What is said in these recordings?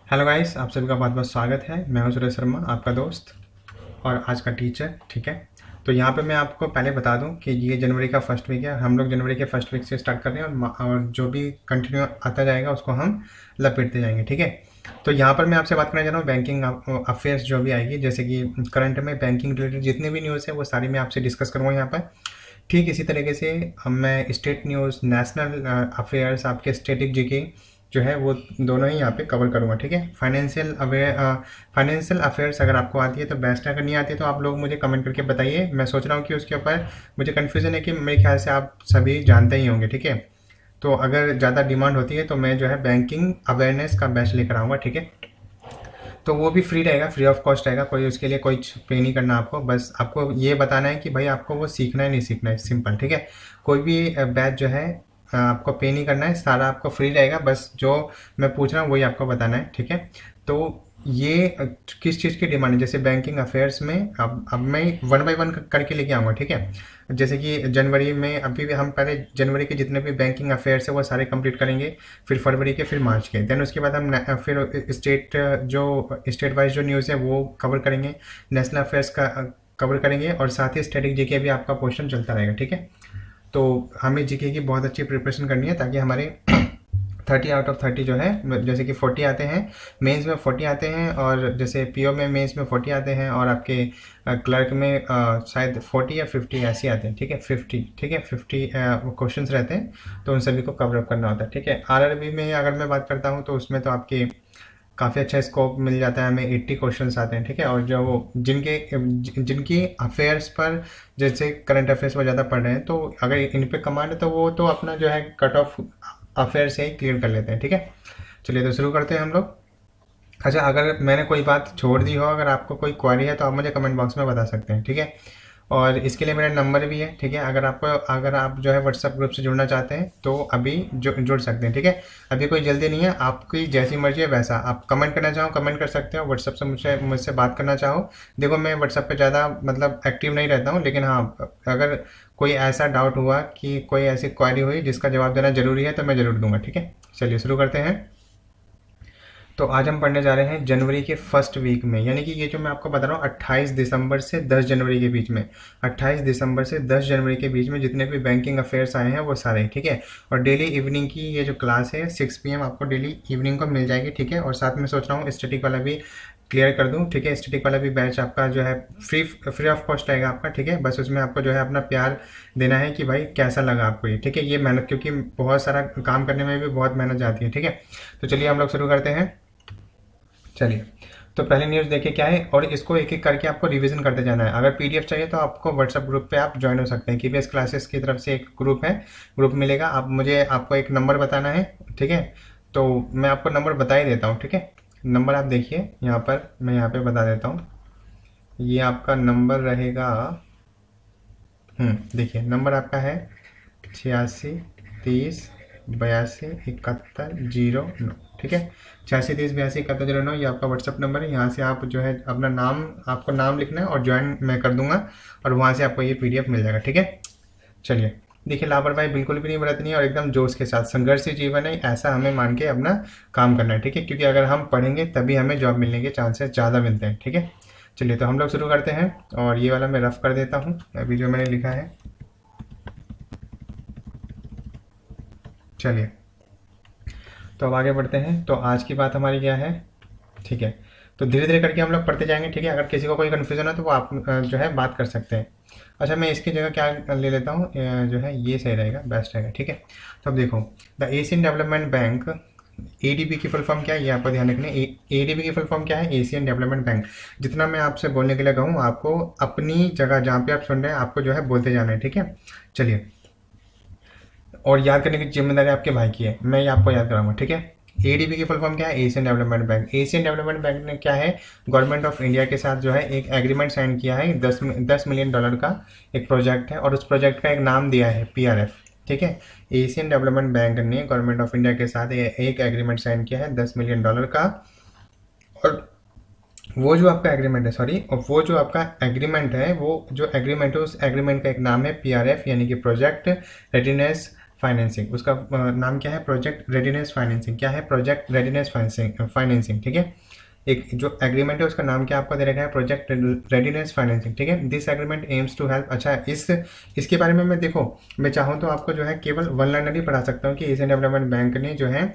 Hello guys, आप सभी का बहुत बहुत स्वागत है। मैं हूं सुरेश शर्मा, आपका दोस्त और आज का टीचर। ठीक है, तो यहाँ पे मैं आपको पहले बता दूं कि ये जनवरी का फर्स्ट वीक है। हम लोग जनवरी के फर्स्ट वीक से स्टार्ट कर रहे हैं और जो भी कंटिन्यू आता जाएगा उसको हम लपेटते जाएंगे। ठीक है, तो यहाँ पर मैं आपसे बात करना चाह रहा हूँ बैंकिंग अफेयर्स जो भी आएगी, जैसे कि करंट में बैंकिंग रिलेटेड जितने भी न्यूज़ है वो सारी मैं आपसे डिस्कस करूँगा यहाँ पर। ठीक इसी तरीके से मैं स्टेट न्यूज़, नेशनल अफेयर्स, आपके स्टेटिक जीके जो है वो दोनों ही यहाँ पे कवर करूँगा। ठीक है, फाइनेंशियल अफेयर्स अगर आपको आती है तो बेस्ट है, अगर नहीं आती है तो आप लोग मुझे कमेंट करके बताइए। मैं सोच रहा हूँ कि उसके ऊपर मुझे कन्फ्यूज़न है कि मेरे ख्याल से आप सभी जानते ही होंगे। ठीक है, तो अगर ज़्यादा डिमांड होती है तो मैं जो है बैंकिंग अवेयरनेस का बैच लेकर आऊँगा। ठीक है, तो वो भी फ्री रहेगा, फ्री ऑफ कॉस्ट रहेगा, कोई उसके लिए कोई पे नहीं करना आपको। बस आपको ये बताना है कि भाई आपको वो सीखना है नहीं सीखना है, सिंपल। ठीक है, कोई भी बैच जो है आपको पे नहीं करना है, सारा आपको फ्री रहेगा। बस जो मैं पूछ रहा हूँ वही आपको बताना है। ठीक है, तो ये किस चीज़ की डिमांड है, जैसे बैंकिंग अफेयर्स में अब मैं वन बाय वन करके लेके आऊँगा। ठीक है, जैसे कि जनवरी में अभी भी हम पहले जनवरी के जितने भी बैंकिंग अफेयर्स है वो सारे कंप्लीट करेंगे, फिर फरवरी के, फिर मार्च के, देन उसके बाद हम फिर स्टेट वाइज जो न्यूज़ है वो कवर करेंगे, नेशनल अफेयर्स का कवर करेंगे, और साथ ही स्टैटिक जीके भी आपका पोर्शन चलता रहेगा। ठीक है, तो हमें जीके की बहुत अच्छी प्रिपरेशन करनी है ताकि हमारे 30 आउट ऑफ 30 जो है, जैसे कि 40 आते हैं मेंस में, 40 आते हैं, और जैसे पीओ में मेंस में 40 आते हैं, और आपके क्लर्क में शायद 40 या 50 ऐसे आते हैं। ठीक है, 50, ठीक है, 50 क्वेश्चंस रहते हैं, तो उन सभी को कवर अप करना होता है। ठीक है, आरआरबी में अगर मैं बात करता हूँ तो उसमें तो आपके काफ़ी अच्छा स्कोप मिल जाता है, हमें 80 क्वेश्चंस आते हैं। ठीक है, और जो जिनकी अफेयर्स पर, जैसे करंट अफेयर्स पर ज़्यादा पढ़ रहे हैं, तो अगर इन पे कमांड है तो वो तो अपना जो है कट ऑफ अफेयर से ही क्लियर कर लेते हैं। ठीक है, चलिए तो शुरू करते हैं हम लोग। अच्छा, अगर मैंने कोई बात छोड़ दी हो, अगर आपको कोई क्वेरी है तो आप मुझे कमेंट बॉक्स में बता सकते हैं। ठीक है, और इसके लिए मेरा नंबर भी है। ठीक है, अगर आप जो है व्हाट्सएप ग्रुप से जुड़ना चाहते हैं तो अभी जुड़ सकते हैं। ठीक है, अभी कोई जल्दी नहीं है, आपकी जैसी मर्जी है वैसा। आप कमेंट करना चाहो कमेंट कर सकते हो, व्हाट्सएप से मुझसे बात करना चाहो। देखो, मैं व्हाट्सएप पे ज़्यादा मतलब एक्टिव नहीं रहता हूँ, लेकिन हाँ, अगर कोई ऐसा डाउट हुआ कि कोई ऐसी क्वेरी हुई जिसका जवाब देना जरूरी है तो मैं ज़रूर दूंगा। ठीक है, चलिए शुरू करते हैं। तो आज हम पढ़ने जा रहे हैं जनवरी के फर्स्ट वीक में, यानी कि ये जो मैं आपको बता रहा हूँ 28 दिसंबर से 10 जनवरी के बीच में, 28 दिसंबर से 10 जनवरी के बीच में जितने भी बैंकिंग अफेयर्स आए हैं वो सारे। ठीक है, और डेली इवनिंग की ये जो क्लास है 6 PM आपको डेली इवनिंग को मिल जाएगी। ठीक है, और साथ में सोच रहा हूँ स्टैटिक वाला भी क्लियर कर दूं। ठीक है, स्टैटिक वाला भी बैच आपका जो है फ्री ऑफ कॉस्ट आएगा आपका। ठीक है, बस उसमें आपको जो है अपना प्यार देना है कि भाई कैसा लगा आपको ये। ठीक है, ये मेहनत, क्योंकि बहुत सारा काम करने में भी बहुत मेहनत जाती है। ठीक है, तो चलिए हम लोग शुरू करते हैं। चलिए, तो पहले न्यूज़ देखिए क्या है, और इसको एक एक करके आपको रिवीजन करते जाना है। अगर पीडीएफ चाहिए तो आपको व्हाट्सएप ग्रुप पे आप ज्वाइन हो सकते हैं। KPS क्लासेस की तरफ से एक ग्रुप है, ग्रुप मिलेगा। आपको एक नंबर बताना है। ठीक है, तो मैं आपको नंबर बता ही देता हूँ। ठीक है, नंबर आप देखिए यहाँ पर, मैं यहाँ पे बता देता हूँ। ये आपका नंबर रहेगा, देखिए नंबर आपका है 86 30 82 71 09। ठीक है, 86 30 82 71 09, ये आपका व्हाट्सअप नंबर है। यहाँ से आप जो है अपना नाम, आपको नाम लिखना है और ज्वाइन मैं कर दूंगा, और वहाँ से आपको ये PDF मिल जाएगा। ठीक है, चलिए देखिए, लापरवाही बिल्कुल भी नहीं बरतनी है, और एकदम जोश के साथ, संघर्ष ही जीवन है ऐसा हमें मान के अपना काम करना है। ठीक है, क्योंकि अगर हम पढ़ेंगे तभी हमें जॉब मिलने के चांसेस ज़्यादा मिलते हैं। ठीक है, चलिए तो हम लोग शुरू करते हैं, और ये वाला मैं रफ कर देता हूँ अभी जो मैंने लिखा है। चलिए, तो अब आगे बढ़ते हैं। तो आज की बात हमारी क्या है, ठीक है, तो धीरे धीरे करके हम लोग पढ़ते जाएंगे। ठीक है, अगर किसी को कोई कन्फ्यूजन है तो वो आप जो है बात कर सकते हैं। अच्छा, मैं इसकी जगह क्या ले लेता हूँ, जो है ये सही रहेगा, बेस्ट रहेगा। ठीक है, तो अब देखो, the Asian development bank, ADB की फुल फॉर्म क्या है ये आपको ध्यान रखना है। ADB की फुल फॉर्म क्या है, एशियन डेवलपमेंट बैंक। जितना मैं आपसे बोलने के लिए कहूँ, आपको अपनी जगह जहाँ पे आप सुन रहे हैं आपको जो है बोलते जाना है। ठीक है, चलिए, और याद करने की जिम्मेदारी आपके भाई की है, मैं ये आपको याद कराऊंगा। ठीक है, ADB की फुल फॉर्म क्या है, Asian development bank. Asian development bank ने क्या है, गवर्नमेंट ऑफ इंडिया के साथ जो है एक एग्रीमेंट साइन किया है, 10 मिलियन डॉलर का एक प्रोजेक्ट है, और उस प्रोजेक्ट का एक नाम दिया है PRF। ठीक है, एशियन डेवलपमेंट बैंक ने गवर्नमेंट ऑफ इंडिया के साथ एक एग्रीमेंट साइन किया है 10 मिलियन डॉलर का, और वो जो आपका एग्रीमेंट है, सॉरी, और वो जो आपका एग्रीमेंट है, वो जो एग्रीमेंट है उस एग्रीमेंट का एक नाम है PRF, यानी कि प्रोजेक्ट रेडिनेस फाइनेंसिंग, उसका नाम क्या है, प्रोजेक्ट रेडीनेस फाइनेंसिंग। क्या है, प्रोजेक्ट रेडीनेस फाइनेंसिंग, ठीक है। एक जो एग्रीमेंट है उसका नाम क्या आपको दे रखा है, प्रोजेक्ट रेडीनेस फाइनेंसिंग, ठीक है। This agreement aims to help. अच्छा, इसके बारे में मैं देखो, मैं चाहूँ तो आपको जो है केवल वन लाइनर ही पढ़ा सकता हूँ कि एशियन डेवलपमेंट बैंक ने जो है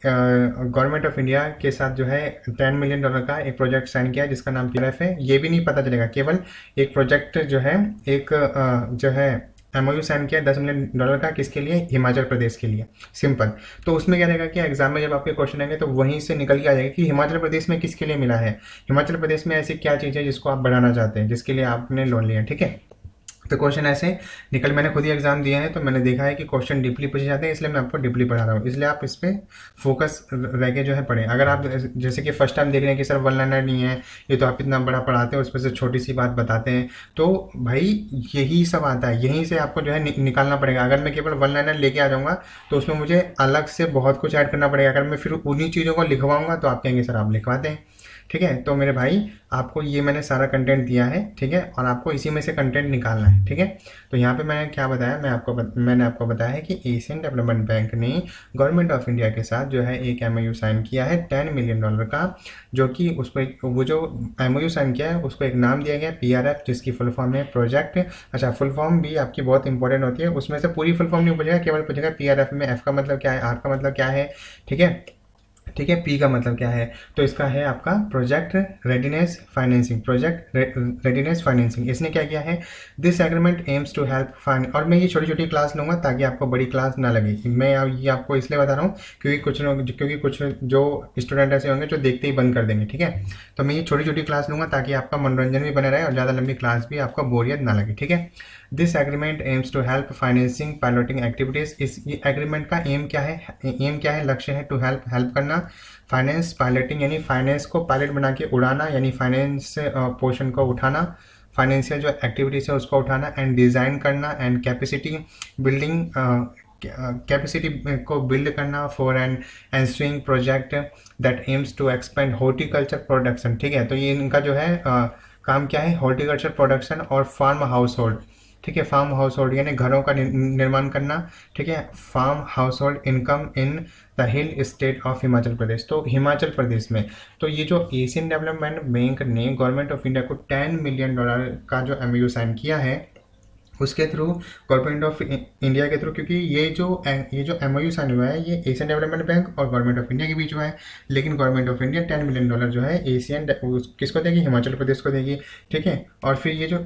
गवर्नमेंट ऑफ इंडिया के साथ जो है $10 मिलियन का एक प्रोजेक्ट साइन किया जिसका नाम PRF है। ये भी नहीं पता चलेगा, केवल एक प्रोजेक्ट जो है एक जो है MOU साइन किया $10 मिलियन का, किसके लिए, हिमाचल प्रदेश के लिए, सिंपल। तो उसमें क्या रहेगा कि एग्जाम में जब आपके क्वेश्चन आएंगे तो वहीं से निकल के आ जाएगा कि हिमाचल प्रदेश में किसके लिए मिला है, हिमाचल प्रदेश में ऐसी क्या चीज़ है जिसको आप बढ़ाना चाहते हैं, जिसके लिए आपने लोन लिया, ठीक है। तो क्वेश्चन ऐसे निकल, मैंने खुद ही एग्जाम दिया है तो मैंने देखा है कि क्वेश्चन डीपली पूछे जाते हैं, इसलिए मैं आपको डीपली पढ़ा रहा हूँ, इसलिए आप इस पर फोकस रह के जो है पढ़ें। अगर आप जैसे कि फर्स्ट टाइम देख रहे हैं कि सर वन लाइनर नहीं है, ये तो आप इतना बड़ा पढ़ाते हैं, उस पर से छोटी सी बात बताते हैं, तो भाई यही सब आता है, यहीं से आपको जो है निकालना पड़ेगा। अगर मैं केवल वन लाइनर लेके आ जाऊँगा तो उसमें मुझे अलग से बहुत कुछ ऐड करना पड़ेगा। अगर मैं फिर उन्हीं चीज़ों को लिखवाऊंगा तो आप कहेंगे सर आप लिखवाते हैं, ठीक है। तो मेरे भाई आपको ये मैंने सारा कंटेंट दिया है, ठीक है, और आपको इसी में से कंटेंट निकालना है, ठीक है। तो यहाँ पे मैंने क्या बताया, मैंने आपको बताया है कि एशियन डेवलपमेंट बैंक ने गवर्नमेंट ऑफ इंडिया के साथ जो है एक MOU साइन किया है $10 मिलियन का, जो कि उसको वो जो MOU साइन किया है उसको एक नाम दिया गया PRF, जिसकी फुल फॉर्म है प्रोजेक्ट। अच्छा, फुल फॉर्म भी आपकी बहुत इंपॉर्टेंट होती है, उसमें से पूरी फुल फॉर्म नहीं पूछेगा, केवल पूछेगा PRF में F का मतलब क्या है, R का मतलब क्या है, ठीक है, ठीक है, P का मतलब क्या है। तो इसका है आपका project readiness financing, project readiness financing. इसने क्या किया है, this agreement aims to help fine. और मैं ये छोटी छोटी क्लास लूँगा ताकि आपको बड़ी क्लास ना लगे। मैं ये आपको इसलिए बता रहा हूँ क्योंकि कुछ जो स्टूडेंट ऐसे होंगे जो देखते ही बंद कर देंगे, ठीक है। तो मैं ये छोटी छोटी क्लास लूँगा ताकि आपका मनोरंजन भी बना रहे और ज़्यादा लंबी क्लास भी आपको बोरियत ना लगे, ठीक है। This agreement aims to help financing piloting activities. इस एग्रीमेंट का एम क्या है, लक्ष्य है, टू हेल्प करना, फाइनेंस पायलटिंग यानी फाइनेंस को पायलट बना के उड़ाना, यानी फाइनेंस पोर्शन को उठाना, फाइनेंशियल जो एक्टिविटीज है उसको उठाना, एंड डिज़ाइन करना, एंड कैपेसिटी बिल्डिंग, कैपेसिटी को बिल्ड करना for an answering project that aims to expand horticulture production, ठीक है। तो ये इनका जो है काम क्या है, हॉर्टिकल्चर प्रोडक्शन और फार्म हाउस होल्ड, ठीक है, फार्म हाउस होल्ड यानी घरों का निर्माण करना, ठीक है, farm house hold income in the hill state of Himachal Pradesh, तो हिमाचल प्रदेश में। तो ये जो एशियन डेवलपमेंट बैंक ने गवर्नमेंट ऑफ इंडिया को $10 मिलियन का जो MOU साइन किया है, उसके थ्रू गवर्नमेंट ऑफ इंडिया के थ्रू, क्योंकि ये जो MOU साइन हुआ है ये एशियन डेवलपमेंट बैंक और गवर्नमेंट ऑफ इंडिया के बीच हुआ है, लेकिन गवर्नमेंट ऑफ इंडिया $10 मिलियन जो है किसको देगी, हिमाचल प्रदेश को देगी, ठीक है। और फिर ये जो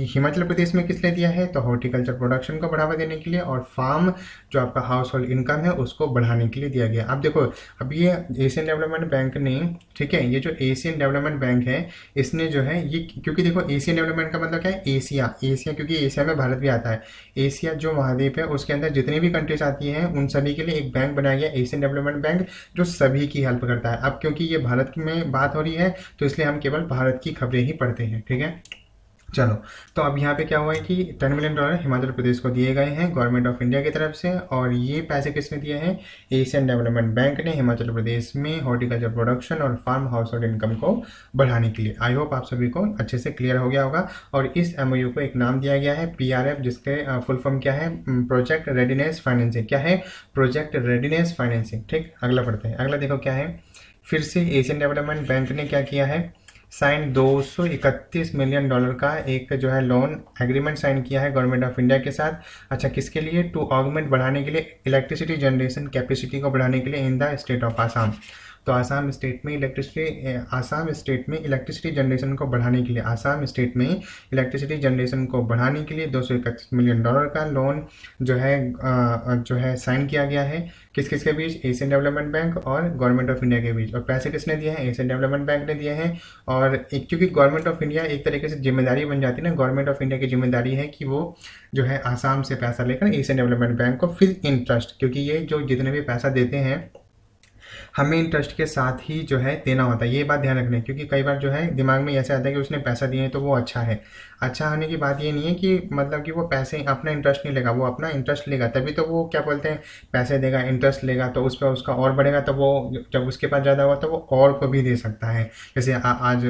हिमाचल प्रदेश में किस लिए दिया है, तो हॉर्टिकल्चर प्रोडक्शन को बढ़ावा देने के लिए और फार्म जो आपका हाउस होल्ड इनकम है उसको बढ़ाने के लिए दिया गया। अब देखो, अब ये एशियन डेवलपमेंट बैंक ने, ठीक है, ये जो एशियन डेवलपमेंट बैंक है इसने जो है ये, क्योंकि देखो एशियन डेवलपमेंट का मतलब क्या है, एशिया, क्योंकि एशिया में भारत भी आता है। एशिया जो महाद्वीप है उसके अंदर जितनी भी कंट्रीज आती हैं उन सभी के लिए एक बैंक बनाया गया, एशियन डेवलपमेंट बैंक, जो सभी की हेल्प करता है। अब क्योंकि ये भारत में बात हो रही है तो इसलिए हम केवल भारत की खबरें ही पढ़ते हैं, ठीक है। चलो, तो अब यहाँ पे क्या हुआ है कि $10 मिलियन हिमाचल प्रदेश को दिए गए हैं गवर्नमेंट ऑफ इंडिया की तरफ से, और ये पैसे किसने दिए हैं, एशियन डेवलपमेंट बैंक ने हिमाचल प्रदेश में हॉर्टिकल्चर प्रोडक्शन और फार्म हाउस होल्ड इनकम को बढ़ाने के लिए। आई होप आप सभी को अच्छे से क्लियर हो गया होगा। और इस MOU को एक नाम दिया गया है PRF, जिसके फुल फॉर्म क्या है, प्रोजेक्ट रेडीनेस फाइनेंसिंग। क्या है, प्रोजेक्ट रेडीनेस फाइनेंसिंग, ठीक। अगला पढ़ते हैं, अगला देखो क्या है, फिर से एशियन डेवलपमेंट बैंक ने क्या किया है, साइन $231 मिलियन का एक जो है लोन एग्रीमेंट साइन किया है गवर्नमेंट ऑफ इंडिया के साथ। अच्छा, किसके लिए, टू ऑगमेंट बढ़ाने के लिए इलेक्ट्रिसिटी जनरेशन कैपेसिटी को बढ़ाने के लिए in the state of Assam. तो आसाम स्टेट में इलेक्ट्रिसिटी जनरेशन को बढ़ाने के लिए, आसाम स्टेट में इलेक्ट्रिसिटी जनरेशन को बढ़ाने के लिए $231 मिलियन का लोन जो है साइन किया गया है। किसके बीच, एशियन डेवलपमेंट बैंक और गवर्नमेंट ऑफ इंडिया के बीच। और पैसे किसने दिए हैं, एशियन डेवलपमेंट बैंक ने दिए हैं। और क्योंकि गवर्नमेंट ऑफ इंडिया एक तरीके से जिम्मेदारी बन जाती है ना, गवर्नमेंट ऑफ इंडिया की जिम्मेदारी है कि वो जो है आसाम से पैसा लेकर एशियन डेवलपमेंट बैंक को फिर इंटरेस्ट, क्योंकि ये जो जितने भी पैसा देते हैं हमें इंटरेस्ट के साथ ही जो है देना होता है। ये बात ध्यान रखना है, क्योंकि कई बार जो है दिमाग में ऐसा आता है कि उसने पैसा दिए हैं तो वो अच्छा है। अच्छा होने की बात ये नहीं है कि मतलब कि वो पैसे अपना इंटरेस्ट नहीं लेगा, वो अपना इंटरेस्ट लेगा तभी तो वो क्या बोलते हैं पैसे देगा, इंटरेस्ट लेगा तो उस पर उसका और बढ़ेगा, तो वो जब उसके पास ज़्यादा होगा तो वो और को भी दे सकता है। जैसे आज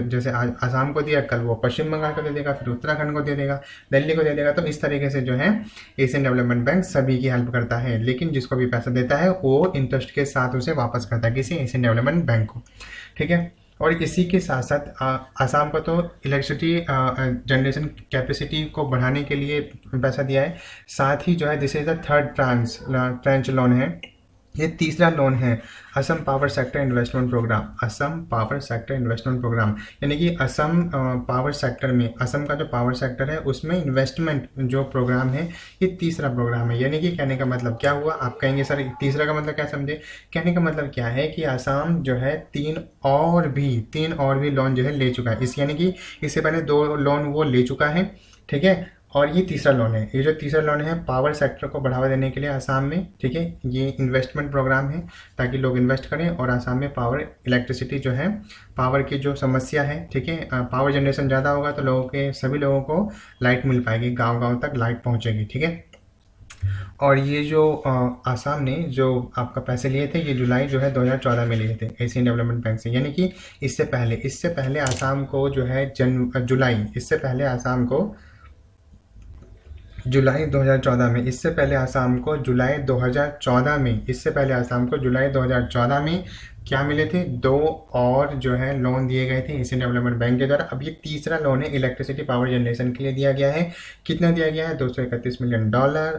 आसाम को दिया, कल वो पश्चिम बंगाल को दे देगा, फिर उत्तराखंड को दे देगा, दिल्ली को दे देगा। तो इस तरीके से जो है एशियन डेवलपमेंट बैंक सभी की हेल्प करता है, लेकिन जिसको भी पैसा देता है वो इंटरेस्ट के साथ उसे वापस करता है, किसी एशियन डेवलपमेंट बैंक को। ठीक है। और इसी के साथ साथ आसाम को तो इलेक्ट्रिसिटी जनरेशन कैपेसिटी को बढ़ाने के लिए पैसा दिया है। साथ ही जो है this is the third tranche loan है, ये तीसरा लोन है Assam power sector investment programme. Assam power sector investment programme यानी कि असम पावर सेक्टर में, असम का जो पावर सेक्टर है उसमें इन्वेस्टमेंट जो प्रोग्राम है ये तीसरा प्रोग्राम है। यानी कि कहने का मतलब क्या हुआ, आप कहेंगे सर तीसरा का मतलब क्या समझे। कहने का मतलब क्या है कि असम जो है तीन और भी लोन जो है ले चुका है, इस यानी कि इससे पहले 2 लोन वो ले चुका है। ठीक है। और ये तीसरा लोन है, ये जो तीसरा लोन है पावर सेक्टर को बढ़ावा देने के लिए आसाम में। ठीक है। ये इन्वेस्टमेंट प्रोग्राम है ताकि लोग इन्वेस्ट करें और आसाम में पावर इलेक्ट्रिसिटी जो है, पावर की जो समस्या है, ठीक है, पावर जनरेशन ज़्यादा होगा तो सभी लोगों को लाइट मिल पाएगी, गांव-गांव तक लाइट पहुंचेगी। ठीक है। और ये जो आसाम ने जो आपका पैसे लिए थे, ये जुलाई जो है 2014 में लिए थे एशियन डेवलपमेंट बैंक से। यानी कि इससे पहले आसाम को जो है जुलाई 2014 में, इससे पहले आसाम को जुलाई 2014 में क्या मिले थे, 2 और जो है लोन दिए गए थे एशियन डेवलपमेंट बैंक के द्वारा। अब ये तीसरा लोन है इलेक्ट्रिसिटी पावर जनरेशन के लिए दिया गया है। कितना दिया गया है, $231 मिलियन।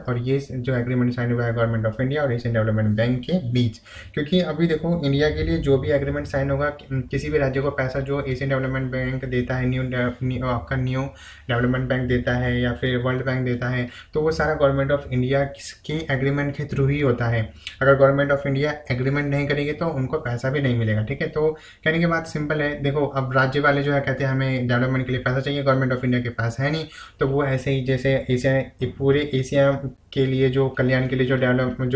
और ये जो एग्रीमेंट साइन हुआ है गवर्नमेंट ऑफ इंडिया और एशियन डेवलपमेंट बैंक के बीच। क्योंकि अभी देखो इंडिया के लिए जो भी एग्रीमेंट साइन होगा, किसी भी राज्य को पैसा जो एशियन डेवलपमेंट बैंक देता है, न्यू डेवलपमेंट बैंक देता है या फिर वर्ल्ड बैंक देता है, तो वो सारा गवर्नमेंट ऑफ इंडिया के एग्रीमेंट के थ्रू ही होता है। अगर गवर्नमेंट ऑफ इंडिया एग्रीमेंट नहीं करेगी तो उनको पैसा भी नहीं मिलेगा। ठीक है। तो कहने की बात सिंपल है। देखो अब राज्य वाले जो है कहते हैं हमें डेवलपमेंट के लिए पैसा चाहिए, गवर्नमेंट ऑफ इंडिया के पास है नहीं, तो वो ऐसे ही जैसे पूरे एशिया के लिए जो कल्याण के लिए जो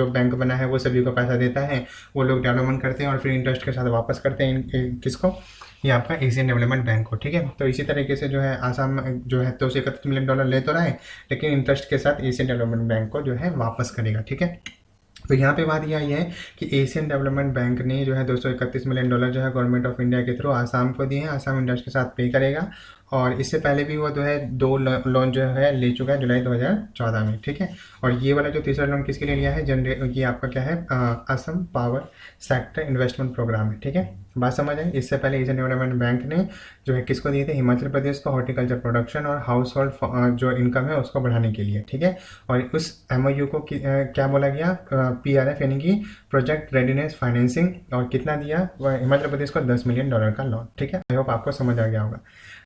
बैंक बना है वो सभी को पैसा देता है, वो लोग डेवलपमेंट करते हैं और फिर इंटरेस्ट के साथ वापस करते हैं किसको, ये आपका एशियन डेवलपमेंट बैंक को। ठीक है। तो इसी तरीके से जो है आसाम जो है $231 मिलियन ले तो रहा है, लेकिन इंटरेस्ट के साथ एशियन डेवलपमेंट बैंक को जो है वापस करेगा। ठीक है। तो यहाँ पे बात यह आई है कि एशियन डेवलपमेंट बैंक ने जो है $231 मिलियन जो है गवर्नमेंट ऑफ इंडिया के थ्रू आसाम को दिए हैं, आसाम इंटरेस्ट के साथ पे करेगा। और इससे पहले भी वो जो है 2 लोन जो है ले चुका है जुलाई 2014 में। ठीक है। और ये वाला जो तीसरा लोन किसके लिए लिया है, ये आपका क्या है, Assam power sector investment programme है। ठीक है। बात समझ आई। इससे पहले एशियन डेवलपमेंट बैंक ने जो है किसको दिए थे, हिमाचल प्रदेश को हॉर्टिकल्चर प्रोडक्शन और हाउस होल्ड जो इनकम है उसको बढ़ाने के लिए। ठीक है। और उस MOU को क्या बोला गया, PRF यानी कि प्रोजेक्ट रेडीनेस फाइनेंसिंग। और कितना दिया हिमाचल प्रदेश को, $10 मिलियन का लोन। ठीक है। आई होप आपको समझ आ गया होगा।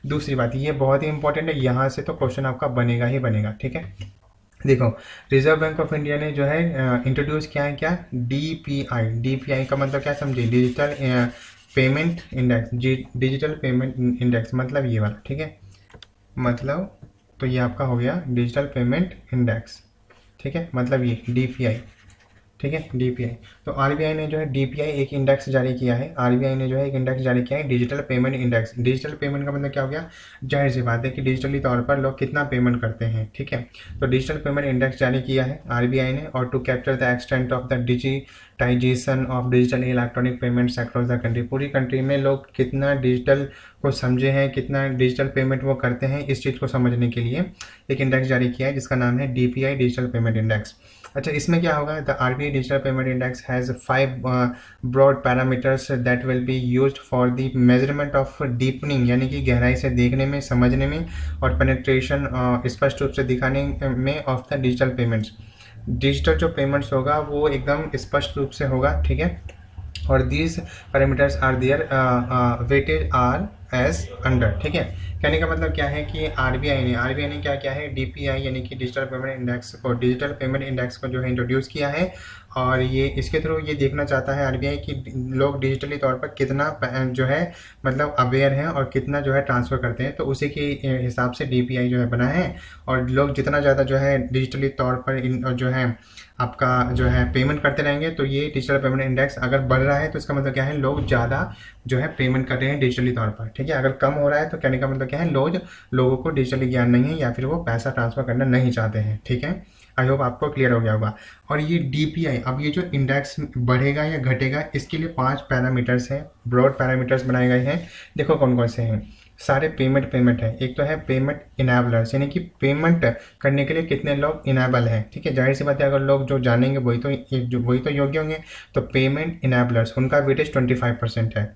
दूसरी बात ये बहुत ही इंपॉर्टेंट है, यहाँ से तो क्वेश्चन आपका बनेगा ही बनेगा। ठीक है। देखो रिजर्व बैंक ऑफ इंडिया ने जो है इंट्रोड्यूस किया है क्या, DPI का मतलब क्या समझे, डिजिटल पेमेंट इंडेक्स, मतलब ये वाला। ठीक है। मतलब तो ये आपका हो गया डिजिटल पेमेंट इंडेक्स। ठीक है। मतलब ये DPI। ठीक है। DPI। तो RBI ने जो है DPI एक इंडेक्स जारी किया है, RBI ने जो है एक इंडेक्स जारी किया है digital payment index. Digital payment का मतलब क्या हो गया, जाहिर सी बात है कि डिजिटली तौर पर लोग कितना पेमेंट करते हैं। ठीक है। तो डिजिटल पेमेंट इंडेक्स जारी किया है RBI ने, और to capture the extent of the digitisation of digital electronic payments across the country. पूरी कंट्री में लोग कितना डिजिटल को समझे हैं, कितना डिजिटल पेमेंट वो करते हैं, इस चीज़ को समझने के लिए एक इंडेक्स जारी किया है जिसका नाम है DPI डिजिटल पेमेंट इंडेक्स। अच्छा, इसमें क्या होगा, the RBI digital payment index has 5 broad parameters that will be used for the measurement of deepening, यानी कि गहराई से देखने में, समझने में, और पेनिट्रेशन स्पष्ट रूप से दिखाने में of the digital payments. Digital जो पेमेंट्स होगा वो एकदम स्पष्ट रूप से होगा। ठीक है। और these parameters are their weighted are as under. ठीक है। कहने का मतलब क्या है कि आरबीआई ने क्या किया है, DPI यानी कि डिजिटल पेमेंट इंडेक्स को जो है इंट्रोड्यूस किया है, और ये इसके थ्रू ये देखना चाहता है RBI कि लोग डिजिटली तौर पर कितना जो है मतलब अवेयर हैं और कितना जो है ट्रांसफ़र करते हैं। तो उसी के हिसाब से DPI जो है बना है, और लोग जितना ज़्यादा जो है डिजिटली तौर पर जो है आपका जो है पेमेंट करते रहेंगे तो ये डिजिटल पेमेंट इंडेक्स अगर बढ़ रहा है तो इसका मतलब क्या है, लोग ज़्यादा जो है पेमेंट कर रहे हैं डिजिटली तौर पर, ठीक है। अगर कम हो रहा है तो कहने का मतलब क्या है, लोगों को डिजिटली ज्ञान नहीं है या फिर वो पैसा ट्रांसफर करना नहीं चाहते हैं, ठीक है। आई होप आपको क्लियर हो गया होगा। और ये डीपीआई, अब ये जो इंडेक्स बढ़ेगा या घटेगा इसके लिए 5 पैरामीटर्स हैं, ब्रॉड पैरामीटर्स बनाए गए हैं। देखो कौन कौन से हैं, सारे पेमेंट है। एक तो है पेमेंट इनेबलर्स, यानी कि पेमेंट करने के लिए कितने लोग इनेबल हैं, ठीक है। जाहिर सी बात है, अगर लोग जो जानेंगे वही तो योग्य होंगे। तो पेमेंट इनेबलर्स, उनका वेटेज 25% है।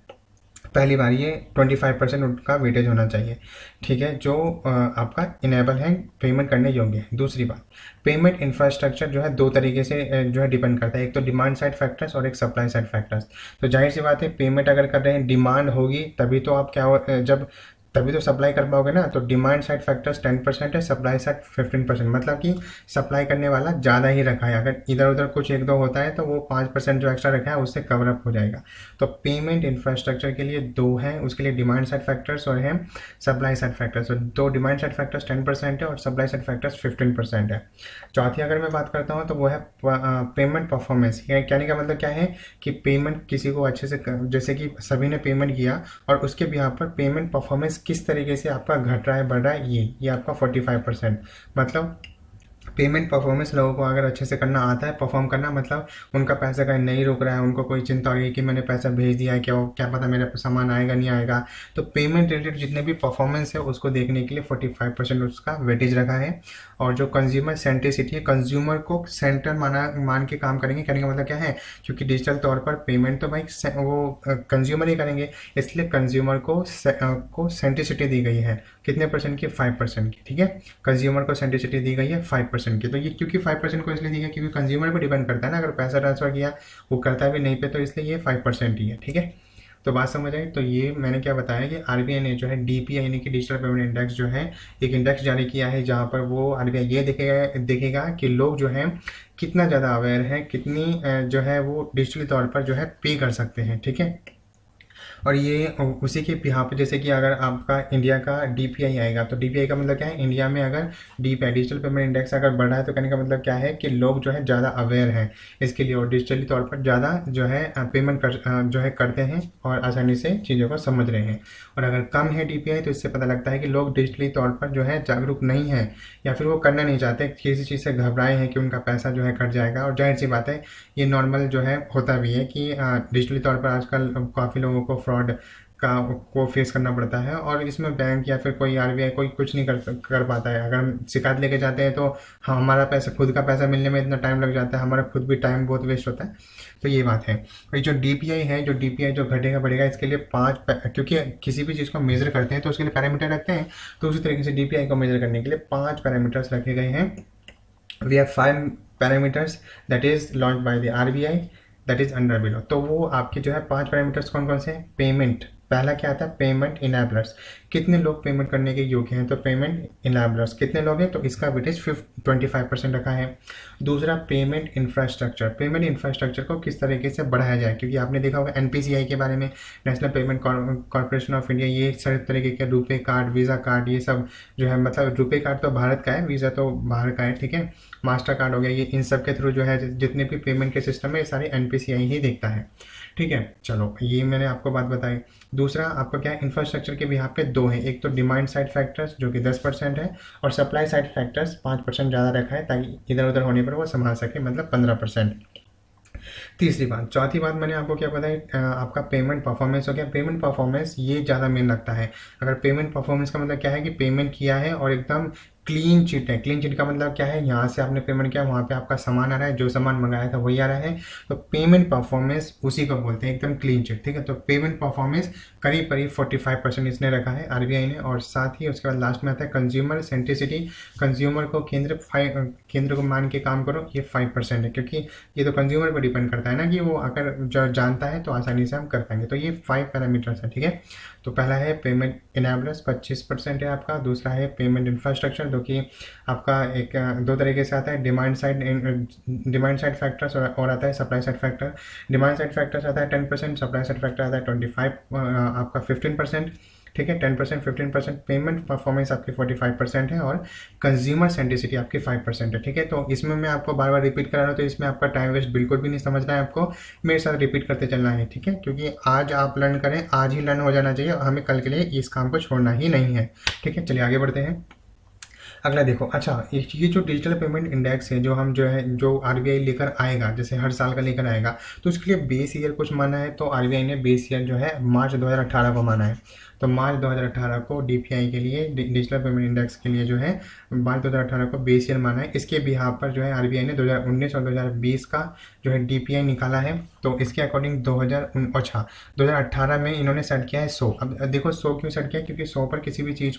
पहली बार ये 25% उनका वेटेज होना चाहिए, ठीक है, जो आपका इनेबल है, पेमेंट करने योग्य है। दूसरी बात, पेमेंट इंफ्रास्ट्रक्चर जो है 2 तरीके से जो है डिपेंड करता है, एक तो डिमांड साइड फैक्टर्स और एक सप्लाई साइड फैक्टर्स। तो जाहिर सी बात है, पेमेंट अगर कर रहे हैं, डिमांड होगी तभी तो आप तभी तो सप्लाई कर पाओगे ना। तो डिमांड साइड फैक्टर्स 10% है, सप्लाई साइड 15%, मतलब कि सप्लाई करने वाला ज़्यादा ही रखा है। अगर इधर उधर कुछ 1-2 होता है तो वो 5% जो एक्स्ट्रा रखा है उससे कवर अप हो जाएगा। तो पेमेंट इंफ्रास्ट्रक्चर के लिए 2 हैं, उसके लिए डिमांड साइड फैक्टर्स और हैं सप्लाई साइड फैक्टर्स। तो 2 डिमांड साइड फैक्टर्स 10% है और सप्लाई साइड फैक्टर्स 15% है। चौथी अगर मैं बात करता हूँ तो वो है पेमेंट परफॉर्मेंस। कहने का मतलब क्या है कि पेमेंट किसी को अच्छे से, जैसे कि सभी ने पेमेंट किया और उसके बिहार पर पेमेंट परफॉर्मेंस किस तरीके से आपका घट रहा है बढ़ रहा है, ये आपका 45%। मतलब पेमेंट परफॉर्मेंस लोगों को अगर अच्छे से करना आता है, परफॉर्म करना, मतलब उनका पैसा कहीं नहीं रुक रहा है, उनको कोई चिंता हो रही है कि मैंने पैसा भेज दिया है, क्या पता मेरा सामान आएगा नहीं आएगा। तो पेमेंट रिलेटेड जितने भी परफॉर्मेंस है उसको देखने के लिए 45% उसका वेटेज रखा है। और जो कंज्यूमर सेंट्रिसिटी है, कंज्यूमर को सेंटर मान के काम करेंगे। कहने का मतलब क्या है, क्योंकि डिजिटल तौर पर पेमेंट तो भाई वो कंज्यूमर ही करेंगे, इसलिए कंज्यूमर को सेंट्रिसिटी दी गई है कितने परसेंट की, 5% की, ठीक है। कंज्यूमर को सेंट्रिसिटी दी गई है 5% की। तो ये क्योंकि 5% को इसलिए दी गई क्योंकि कंज्यूमर पर डिपेंड करता है ना, अगर पैसा ट्रांसफर किया वो करता भी नहीं पे, तो इसलिए ये 5% ही है, ठीक है। तो बात समझ आई। तो ये मैंने क्या बताया कि आरबीआई ने जो है डीपीआई यानी कि डिजिटल पेमेंट इंडेक्स जो है एक इंडेक्स जारी किया है, जहाँ पर वो आरबीआई ये देखेगा कि लोग जो हैं कितना ज़्यादा अवेयर हैं, कितनी जो है वो डिजिटली तौर पर जो है पे कर सकते हैं, ठीक है। और ये उसी के यहाँ पे, जैसे कि अगर आपका इंडिया का डीपीआई आएगा तो डीपीआई का मतलब क्या है, इंडिया में अगर डीपीआई डिजिटल पेमेंट इंडेक्स अगर बढ़ा है तो कहने का मतलब क्या है कि लोग जो है ज़्यादा अवेयर हैं इसके लिए और डिजिटली तौर पर ज़्यादा जो है पेमेंट जो है करते हैं और आसानी से चीज़ों को समझ रहे हैं। और अगर कम है डीपीआई तो इससे पता लगता है कि लोग डिजिटली तौर पर जो है जागरूक नहीं है या फिर वो करना नहीं चाहते, किसी चीज़ से घबराए हैं कि उनका पैसा जो है कट जाएगा। और जाहिर सी बात है, ये नॉर्मल जो है होता भी है कि डिजिटली तौर पर आजकल काफ़ी लोगों को फ्रॉड को फेस करना पड़ता है और इसमें बैंक या फिर कोई आरबीआई कोई कुछ नहीं कर पाता है। अगर हम शिकायत लेके जाते हैं तो हमारा पैसा, खुद का पैसा मिलने में इतना टाइम लग जाता है, हमारा खुद भी टाइम बहुत वेस्ट होता है। तो ये बात है। और जो डीपीआई जो घटेगा बढ़ेगा, इसके लिए 5, क्योंकि किसी भी चीज़ को मेजर करते हैं तो उसके लिए पैरामीटर रखते हैं, तो उसी तरीके से डीपीआई को मेजर करने के लिए 5 पैरामीटर्स रखे गए हैं। We have 5 parameters that is launch by the RBI, that is under below. तो वो आपके जो है 5 पैरामीटर्स कौन कौन से हैं। पेमेंट, पहला क्या आता है, पेमेंट इनेबलर्स, कितने लोग पेमेंट करने के योग्य हैं, तो पेमेंट इनेबलर्स कितने लोग हैं, तो इसका वेटेज 25% रखा है। दूसरा पेमेंट इंफ्रास्ट्रक्चर, पेमेंट इंफ्रास्ट्रक्चर को किस तरीके से बढ़ाया जाए, क्योंकि आपने देखा होगा एनपीसीआई के बारे में, national payment corporation of India, ये सारे तरीके के रुपे कार्ड, वीज़ा कार्ड, ये सब जो है, मतलब रुपे कार्ड तो भारत का है, वीज़ा तो बाहर का है, ठीक है। मास्टर कार्ड हो गया, ये इन सब के थ्रू जो है जितने भी पेमेंट के सिस्टम है ये सारे एनपीसीआई ही देखता है, ठीक है। चलो, ये मैंने आपको बात बताई। दूसरा आपका क्या है, इंफ्रास्ट्रक्चर के भी यहाँ पे 2 है, एक तो डिमांड साइड फैक्टर्स जो कि 10% है और सप्लाई साइड फैक्टर्स 5% ज़्यादा रखा है ताकि इधर उधर होने पर वो संभाल सके, मतलब 15%। तीसरी बात, चौथी बात मैंने आपको क्या बताई, आपका पेमेंट परफॉर्मेंस हो गया। पेमेंट परफॉर्मेंस ये ज़्यादा मेन लगता है। अगर पेमेंट परफॉर्मेंस का मतलब क्या है कि पेमेंट किया है और एकदम क्लीन चिट है। क्लीन चिट का मतलब क्या है, यहाँ से आपने पेमेंट किया, वहाँ पे आपका सामान आ रहा है, जो सामान मंगाया था वही आ रहा है, तो पेमेंट परफॉर्मेंस उसी को बोलते हैं, एकदम क्लीन चिट, ठीक है। तो पेमेंट परफॉर्मेंस करीब 45% इसने रखा है आरबीआई ने। और साथ ही उसके बाद लास्ट में आता है कंज्यूमर सेंट्रिसिटी, कंज्यूमर को केंद्र को मान के काम करो, ये 5% है, क्योंकि ये तो कंज्यूमर पर डिपेंड करता है ना कि वो अगर जो जानता है तो आसानी से हम कर पाएंगे। तो ये 5 पैरामीटर्स है, ठीक है। तो पहला है पेमेंट इनेबलर्स 25% है आपका। दूसरा है पेमेंट इंफ्रास्ट्रक्चर जो कि आपका एक 2 तरीके से आता है, डिमांड साइड फैक्टर्स और आता है supply side factor. Demand side factors आता है 10%, सप्लाई साइड फैक्टर आता है 25, आपका 15%। ठीक है। 10%, 15% पेमेंट परफॉर्मेंस आपकी 45% है और कंज्यूमर सेंट्रिसिटी आपकी 5% है, ठीक है। तो इसमें मैं आपको बार बार रिपीट करा रहा हूँ, तो इसमें आपका टाइम वेस्ट बिल्कुल भी नहीं समझना है, आपको मेरे साथ रिपीट करते चलना है, ठीक है। क्योंकि आज आप लर्न करें, आज ही लर्न हो जाना चाहिए, हमें कल के लिए इस काम को छोड़ना ही नहीं है, ठीक है। चलिए आगे बढ़ते हैं। अगला देखो, अच्छा ये जो डिजिटल पेमेंट इंडेक्स है, जो हम जो है जो आरबीआई लेकर आएगा, जैसे हर साल का लेकर आएगा, तो उसके लिए बेस ईयर कुछ माना है। तो आरबीआई ने बेस ईयर जो है मार्च 2018 को माना है। तो मार्च 2018 को डीपीआई के लिए, डिजिटल पेमेंट इंडेक्स के लिए जो है मार्च 2018 को बेस ईयर माना है। इसके बिहाफ पर जो है आरबीआई ने 2019 और 2020 का जो है डीपीआई निकाला है। तो इसके अकॉर्डिंग 2018 में इन्होंने सेट किया है 100। अब देखो 100 क्यों सेट किया, क्योंकि 100 पर किसी भी चीज़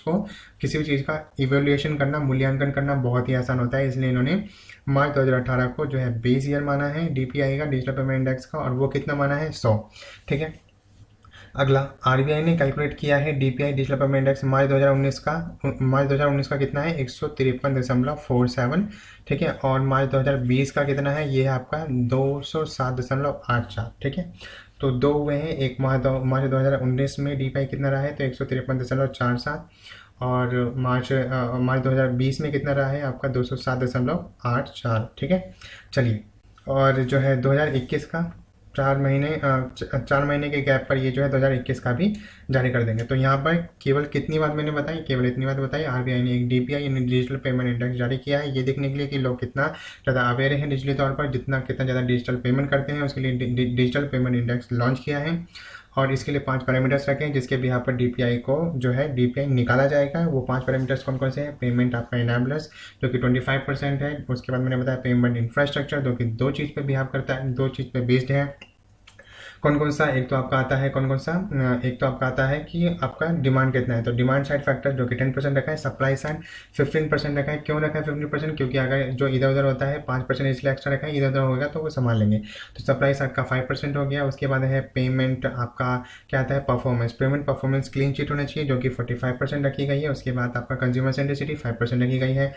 का इवेल्युएशन करना, मूल्यांकन करना बहुत ही आसान होता है, इसलिए इन्होंने मार्च 2018 को जो है बेस ईयर माना है डीपीआई का, डिजिटल पेमेंट इंडेक्स का, और वो कितना माना है 100, ठीक है। अगला, आरबीआई ने कैलकुलेट किया है डीपीआई डिजिटल पेमेंट इंडेक्स मार्च 2019 का कितना है 153.47, ठीक है। और मार्च 2020 का कितना है, ये है आपका 207.84, ठीक है। तो दो हुए हैं, एक मार्च 2019 में डीपीआई कितना रहा है, तो 153.47, और मार्च 2020 में कितना रहा है आपका 207.84, ठीक है। चलिए, और जो है 2021 का 4 महीने के गैप पर ये जो है 2021 का भी जारी कर देंगे। तो यहाँ पर केवल कितनी बात मैंने बताई, केवल इतनी बात बताई, आरबीआई ने एक डीपीआई यानी डिजिटल पेमेंट इंडेक्स जारी किया है, ये देखने के लिए कि लोग कितना ज़्यादा अवेयर हैं डिजिटली तौर पर, कितना ज़्यादा डिजिटल पेमेंट करते हैं, उसके लिए डिजिटल पेमेंट इंडेक्स लॉन्च किया है। और इसके लिए 5 पैरामीटर्स रखें, जिसके भी यहाँ पर डीपीआई को जो है डीपीआई निकाला जाएगा। वो 5 पैरामीटर्स कौन कौन से हैं, पेमेंट आपका इनेबलर्स जो कि 25% है, उसके बाद मैंने बताया पेमेंट इंफ्रास्ट्रक्चर जो कि दो चीज़ पे बिहेव करता है, दो चीज़ पे बेस्ड है। कौन कौन सा, एक तो आपका आता है एक तो आपका आता है कि आपका डिमांड कितना है, तो डिमांड साइड फैक्टर जो कि 10% रखा है, सप्लाई साइड 15% रखा है। क्यों रखा है 15%, क्योंकि अगर जो इधर उधर होता है 5% इसलिए एक्स्ट्रा रखा है, इधर उधर होगा तो वो संभाल लेंगे। तो सप्लाई साइड का 5% हो गया। उसके बाद है पेमेंट आपका क्या आता है, performance, payment performance clean chit होना चाहिए जो कि 45% रखी गई है। उसके बाद आपका कंज्यूमर सेंट्रिसिटी 5% रखी गई है।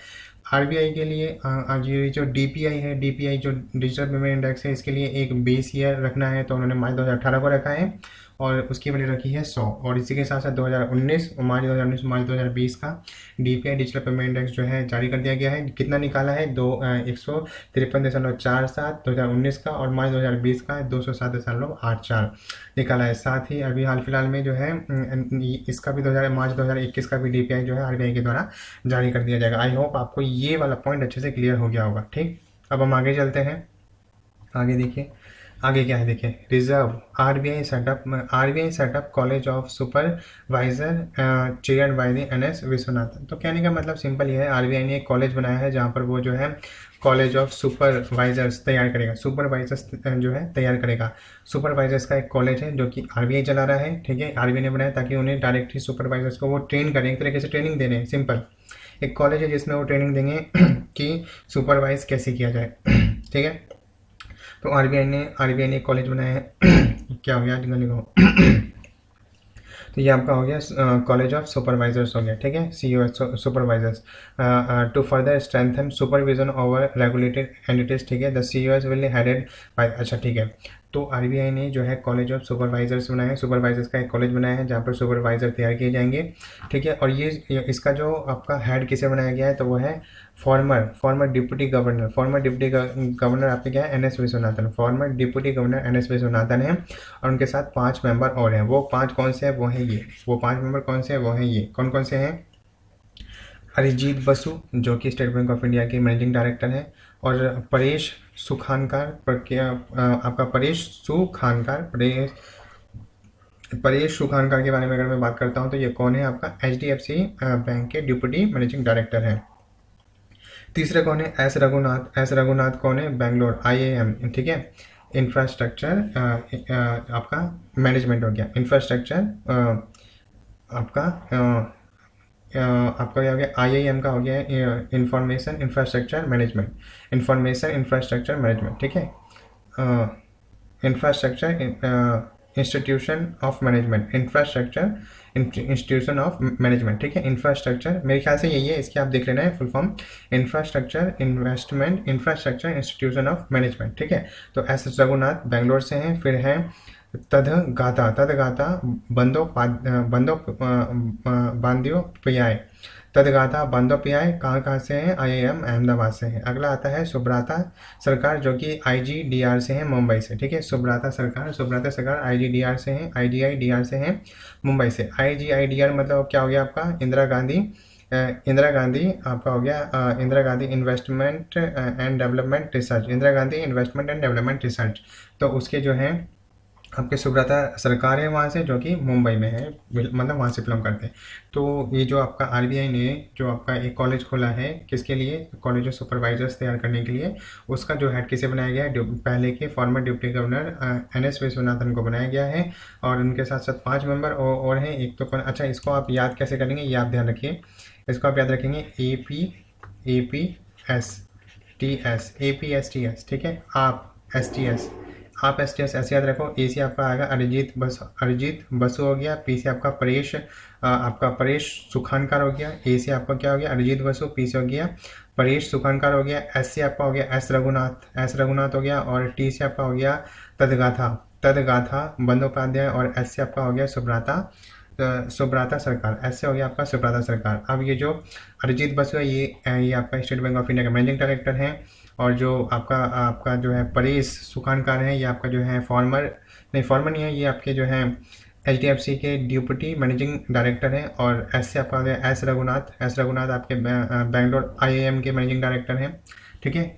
आरबीआई के लिए आज ये जो डीपीआई है, डीपीआई जो डिजिटल पेमेंट इंडेक्स है, इसके लिए एक बेस ईयर रखना है, तो उन्होंने मार्च 2018 को रखा है और उसकी वैल्यू रखी है 100। और इसी के साथ साथ 2019 मार्च 2020 का डीपीआई डिजिटल पेमेंट इंडेक्स जो है जारी कर दिया गया है। कितना निकाला है, 153.47 2019 का, और मार्च 2020 का 207.84 निकाला है। साथ ही अभी हाल फिलहाल में जो है इसका भी मार्च 2021 का भी डीपीआई जो है आरबीआई के द्वारा जारी कर दिया जाएगा। आई होप आपको ये वाला पॉइंट अच्छे से क्लियर हो गया होगा, ठीक। अब हम आगे चलते हैं। आगे देखिए, आगे क्या है, देखिए reserve RBI setup college of supervisor chaired by the NS Vishwanathan. तो कहने का मतलब सिंपल ये है, आरबीआई ने एक कॉलेज बनाया है जहाँ पर वो जो है कॉलेज ऑफ सुपरवाइजर्स तैयार करेगा, सुपरवाइजर्स जो है तैयार करेगा। सुपरवाइजर्स का एक कॉलेज है जो कि आरबीआई चला रहा है, ठीक है। आरबीआई ने बनाया ताकि उन्हें डायरेक्ट ही सुपरवाइजर्स को वो ट्रेन करें, एक तरीके से ट्रेनिंग दे रहे हैं, सिंपल एक कॉलेज है जिसमें वो ट्रेनिंग देंगे कि सुपरवाइज कैसे किया जाए, ठीक है। तो आरबीआई ने कॉलेज बनाया है क्या हो गया गली को तो ये आपका हो गया कॉलेज ऑफ सुपरवाइजर्स हो गया, ठीक है, COS supervisors to further strengthen supervision over regulated entities, ठीक है। The COS will headed by, अच्छा ठीक है। तो आरबीआई ने जो है कॉलेज ऑफ सुपरवाइजर्स बनाया है, सुपरवाइजर्स का एक कॉलेज बनाया है जहाँ पर सुपरवाइजर तैयार किए जाएंगे, ठीक है। और ये इसका जो आपका हेड किसे बनाया गया है, तो वो है फॉर्मर डिप्टी गवर्नर आपके क्या है, NS Vishwanathan. Former deputy governor NS Vishwanathan है, और उनके साथ 5 मेंबर और हैं। वो 5 कौन से हैं, वो है ये, वो 5 मेंबर कौन से हैं, वो हैं ये, कौन कौन से हैं, अरिजीत बसु जो कि स्टेट बैंक ऑफ इंडिया के मैनेजिंग डायरेक्टर हैं, और परेश सुखानकार के बारे में अगर मैं बात करता हूं तो ये कौन है, आपका एचडीएफसी बैंक के डिप्टी मैनेजिंग डायरेक्टर हैं। तीसरे कौन है, एस रघुनाथ कौन है, बैंगलोर आईआईएम, ठीक है। इंफ्रास्ट्रक्चर आपका मैनेजमेंट हो गया, इंफ्रास्ट्रक्चर आपका क्या हो गया, आईआईएम का हो गया इंफॉर्मेशन इंफ्रास्ट्रक्चर मैनेजमेंट, ठीक है। इंफ्रास्ट्रक्चर इंस्टीट्यूशन ऑफ मैनेजमेंट, ठीक है। इंफ्रास्ट्रक्चर मेरे ख्याल से यही है, इसके आप देख लेना है full form, infrastructure infrastructure institution of management, ठीक है। तो एस रघुनाथ बैंगलोर से हैं। फिर हैं तदगाता बांधियो पियाए। तदगाता बांधोपियाय कहाँ से हैं? IIM अहमदाबाद से हैं। अगला आता है सुब्रता सरकार, जो कि IGDR से हैं, मुंबई से। ठीक है, सुब्रता सरकार IGDR से हैं, IGIDR से हैं, मुंबई से। IGIDR मतलब क्या हो गया आपका? इंदिरा गांधी आपका हो गया Indira Gandhi investment and development research, Indira Gandhi investment and development research. तो उसके जो हैं आपके सुब्रता सरकार है वहाँ से, जो कि मुंबई में है, मतलब वहाँ से बिलोंग करते हैं। तो ये जो आपका RBI ने जो आपका एक कॉलेज खोला है, किसके लिए? कॉलेज ऑफ सुपरवाइजर्स तैयार करने के लिए। उसका जो हेड किसे बनाया गया है? पहले के former deputy governor NS Vishwanathan को बनाया गया है। और उनके साथ साथ 5 मेंबर और हैं। एक तो अच्छा, इसको आप याद कैसे करेंगे ये आप ध्यान रखिए। इसको आप याद रखेंगे APSTS, ठीक है, आप STS ऐसे याद रखो। A से आपका आएगा अरिजीत बसु हो गया। P से आपका परेश सुखानकर हो गया। A से आपका क्या हो गया? अरिजीत बसु। P से हो गया परेश सुखानकर हो गया। S से आपका हो गया S रघुनाथ हो गया। और T से आपका हो गया तदगाथा बंदोपाध्याय। और S से आपका हो गया सुब्रता सरकार। ऐसे हो गया आपका सुब्रता सरकार। अब ये जो अरिजीत बसु है, ये आपका स्टेट बैंक ऑफ इंडिया का मैनेजिंग डायरेक्टर हैं। और जो आपका जो है परेश सुखानकर है, ये आपका जो है फॉर्मर नहीं है, ये आपके जो है HDFC के डिप्टी मैनेजिंग डायरेक्टर हैं। और एस से आपका एस रघुनाथ आपके बैंगलोर IIM के मैनेजिंग डायरेक्टर हैं। ठीक है,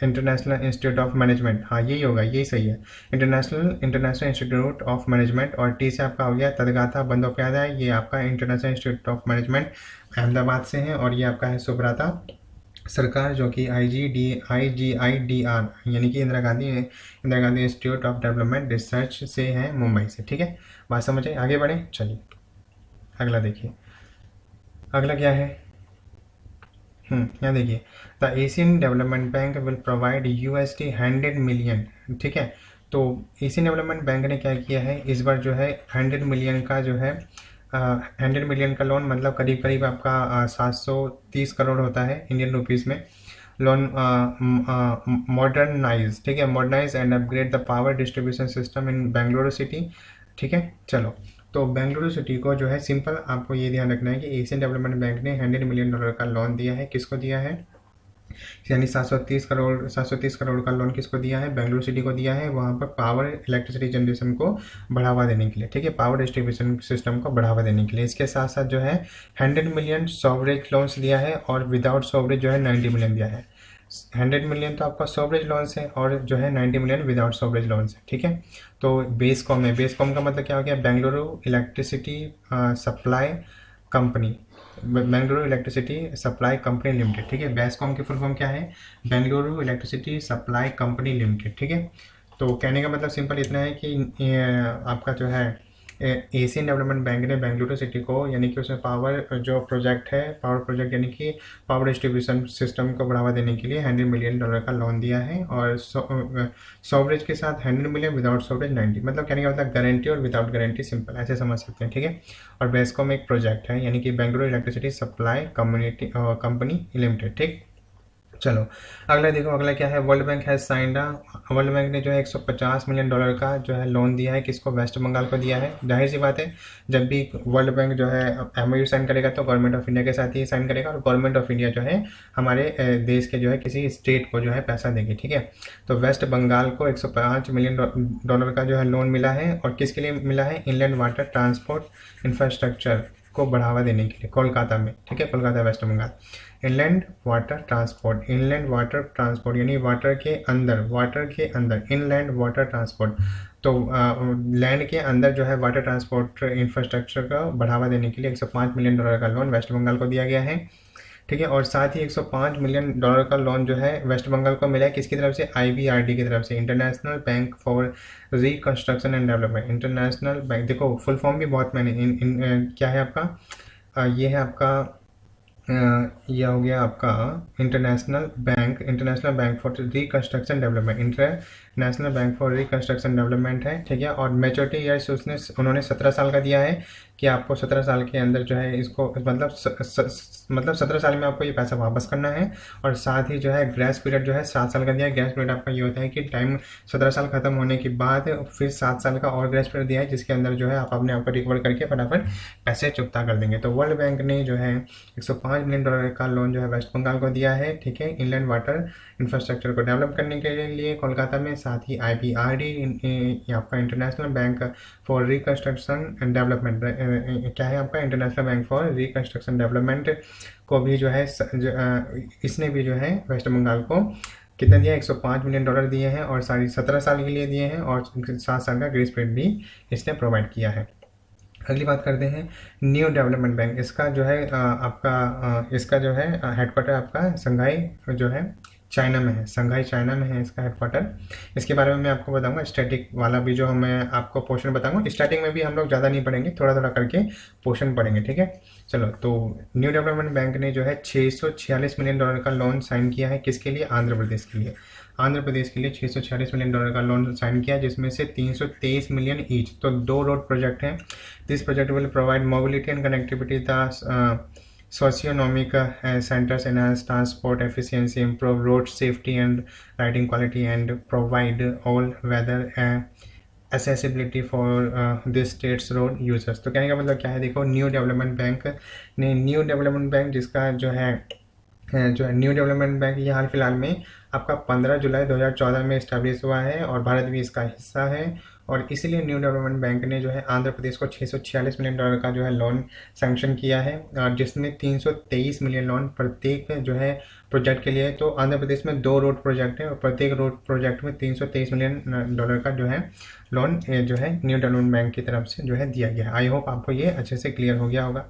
इंटरनेशनल इंस्टीट्यूट ऑफ मैनेजमेंट, हाँ यही होगा, यही सही है, इंटरनेशनल इंस्टीट्यूट ऑफ मैनेजमेंट। और T से आपका हो गया तदगाथा बंदोपाध्याय, ये आपका international institute of management Ahmedabad से है। और ये आपका है सुब्रता सरकार, जो कि IGIDR यानी कि Indira Gandhi institute of development research से है, मुंबई से। ठीक है, बात समझ आई? आगे बढ़े, चलिए अगला देखिए। अगला क्या है? यहाँ देखिए, the Asian development bank will provide USD 100 million. ठीक है, तो एशियन डेवलपमेंट बैंक ने क्या किया है इस बार? जो है 100 मिलियन का जो है 100 मिलियन का लोन, मतलब करीब करीब आपका 730 करोड़ होता है इंडियन रुपीज़ में। लोन मॉडर्नाइज, ठीक है, modernise and upgrade the power distribution system in Bengaluru city. ठीक है, चलो, तो बेंगलुरु सिटी को जो है सिंपल आपको ये ध्यान रखना है कि एशियन डेवलपमेंट बैंक ने $100 मिलियन का लोन दिया है। किसको दिया है? यानी 730 करोड़ का लोन किसको दिया है? बेंगलुरु सिटी को दिया है, वहाँ पर पावर इलेक्ट्रिसिटी जनरेशन को बढ़ावा देने के लिए। ठीक है, पावर डिस्ट्रीब्यूशन सिस्टम को बढ़ावा देने के लिए। इसके साथ साथ जो है 100 मिलियन सॉवरेज लोन्स दिया है, और विदाउट सॉवरेज जो है 90 मिलियन दिया है। 100 मिलियन तो आपका सॉवरेज लोन्स है, और जो है 90 मिलियन विदाउट सॉवरेज लोन्स है। ठीक है, तो बेस्कॉम है, बेस्कॉम का मतलब क्या हो गया? Bengaluru electricity supply company, Bengaluru electricity supply company limited. ठीक है, बेस्कॉम की फुल फॉर्म क्या है? Bengaluru electricity supply company limited. ठीक है, तो कहने का मतलब सिंपल इतना है कि आपका जो है एशियन डेवलपमेंट बैंक ने बेंगलुरु सिटी को, यानी कि उसमें पावर जो प्रोजेक्ट है, पावर प्रोजेक्ट यानी कि पावर डिस्ट्रीब्यूशन सिस्टम को बढ़ावा देने के लिए $100 मिलियन का लोन दिया है। और सॉवरेज के साथ 100 मिलियन, विदाउट सॉवरेज 90, मतलब कहने का मतलब गारंटी और विदाउट गारंटी, सिंपल ऐसे समझ सकते हैं। ठीक है, और बेस्कॉम एक प्रोजेक्ट है, यानी कि Bengaluru electricity supply company limited. ठीक, चलो अगला देखो, अगला क्या है? World bank has signed world bank ने जो है $150 मिलियन का जो है लोन दिया है। किसको? वेस्ट बंगाल को दिया है। जाहिर सी बात है, जब भी वर्ल्ड बैंक जो है MOU साइन करेगा तो गवर्नमेंट ऑफ इंडिया के साथ ही साइन करेगा, और गवर्नमेंट ऑफ इंडिया जो है हमारे देश के जो है किसी स्टेट को जो है पैसा देगी। ठीक है, तो वेस्ट बंगाल को $105 मिलियन का जो है लोन मिला है। और किसके लिए मिला है? इनलैंड वाटर ट्रांसपोर्ट इंफ्रास्ट्रक्चर को बढ़ावा देने के लिए, कोलकाता में। ठीक है, Kolkata West Bengal. Inland water transport यानी वाटर के अंदर इनलैंड वाटर ट्रांसपोर्ट, तो लैंड के अंदर जो है वाटर ट्रांसपोर्ट इंफ्रास्ट्रक्चर का बढ़ावा देने के लिए $105 मिलियन का लोन वेस्ट बंगाल को दिया गया है। ठीक है, और साथ ही $105 मिलियन का लोन जो है वेस्ट बंगाल को मिला है। किसकी तरफ से? IBRD की तरफ से, international bank for reconstruction and development. International bank, देखो फुल फॉर्म भी बहुत मैंने क्या है आपका ये है आपका ये हो गया आपका international bank for reconstruction development, international bank for reconstruction development है, ठीक है। और मेच्योरिटी ईयर्स उन्होंने 17 साल का दिया है कि आपको 17 साल के अंदर जो है इसको मतलब 17 साल में आपको ये पैसा वापस करना है। और साथ ही जो है ग्रेस पीरियड जो है 7 साल का दिया है। ग्रेस पीरियड आपका ये होता है कि टाइम 17 साल खत्म होने के बाद फिर 7 साल का और ग्रेस पीरियड दिया है, जिसके अंदर जो है आप अपने आप को रिकवर करके फटाफट पैसे चुकता कर देंगे। तो वर्ल्ड बैंक ने जो है $105 मिलियन का लोन जो है वेस्ट बंगाल को दिया है, ठीक है, इनलैंड वाटर इंफ्रास्ट्रक्चर को डेवलप करने के लिए कोलकाता में। साथ ही IBRD आपका international bank for reconstruction and development, क्या है आपका international bank for reconstruction development को भी जो है इसने भी जो है वेस्ट बंगाल को कितना दिया, $105 मिलियन दिए हैं और 17 साल के लिए दिए हैं और 7 साल का ग्रेस पीरियड भी इसने प्रोवाइड किया है। अगली बात करते हैं न्यू डेवलपमेंट बैंक। इसका जो है इसका जो है हेडक्वार्टर आपका संघाई जो है चाइना में है, संघाई चाइना में है इसका हेडक्वार्टर। इसके बारे में मैं आपको बताऊंगा, स्टैटिक वाला भी जो मैं आपको पोर्शन बताऊंगा। स्टार्टिंग में भी हम लोग ज़्यादा नहीं पढ़ेंगे, थोड़ा थोड़ा करके पोर्शन पढ़ेंगे, ठीक है। चलो, तो न्यू डेवलपमेंट बैंक ने जो है $646 मिलियन का लोन साइन किया है। किसके लिए? आंध्र प्रदेश के लिए। आंध्र प्रदेश के लिए $646 मिलियन का लोन साइन किया, जिसमें से 323 मिलियन ईच। तो 2 रोड प्रोजेक्ट हैं। This project will provide mobility and connectivity the socioeconomic centers, enhance transport efficiency, improve road safety and riding quality, and provide all weather accessibility for this state's road users। तो कहने का मतलब क्या है, देखो new development bank जिसका जो है न्यू डेवलपमेंट बैंक ये हाल फिलहाल में आपका 15 जुलाई 2014 में इस्टेब्लिश हुआ है और भारत भी इसका हिस्सा है। और इसीलिए न्यू डेवलपमेंट बैंक ने जो है आंध्र प्रदेश को $646 मिलियन का जो है लोन सैंक्शन किया है, और जिसमें 323 मिलियन लोन प्रत्येक जो है प्रोजेक्ट के लिए। तो आंध्र प्रदेश में 2 रोड प्रोजेक्ट है और प्रत्येक रोड प्रोजेक्ट में $323 मिलियन का जो है लोन जो है न्यू डेवलपमेंट बैंक की तरफ से जो है दिया गया है। आई होप आपको ये अच्छे से क्लियर हो गया होगा,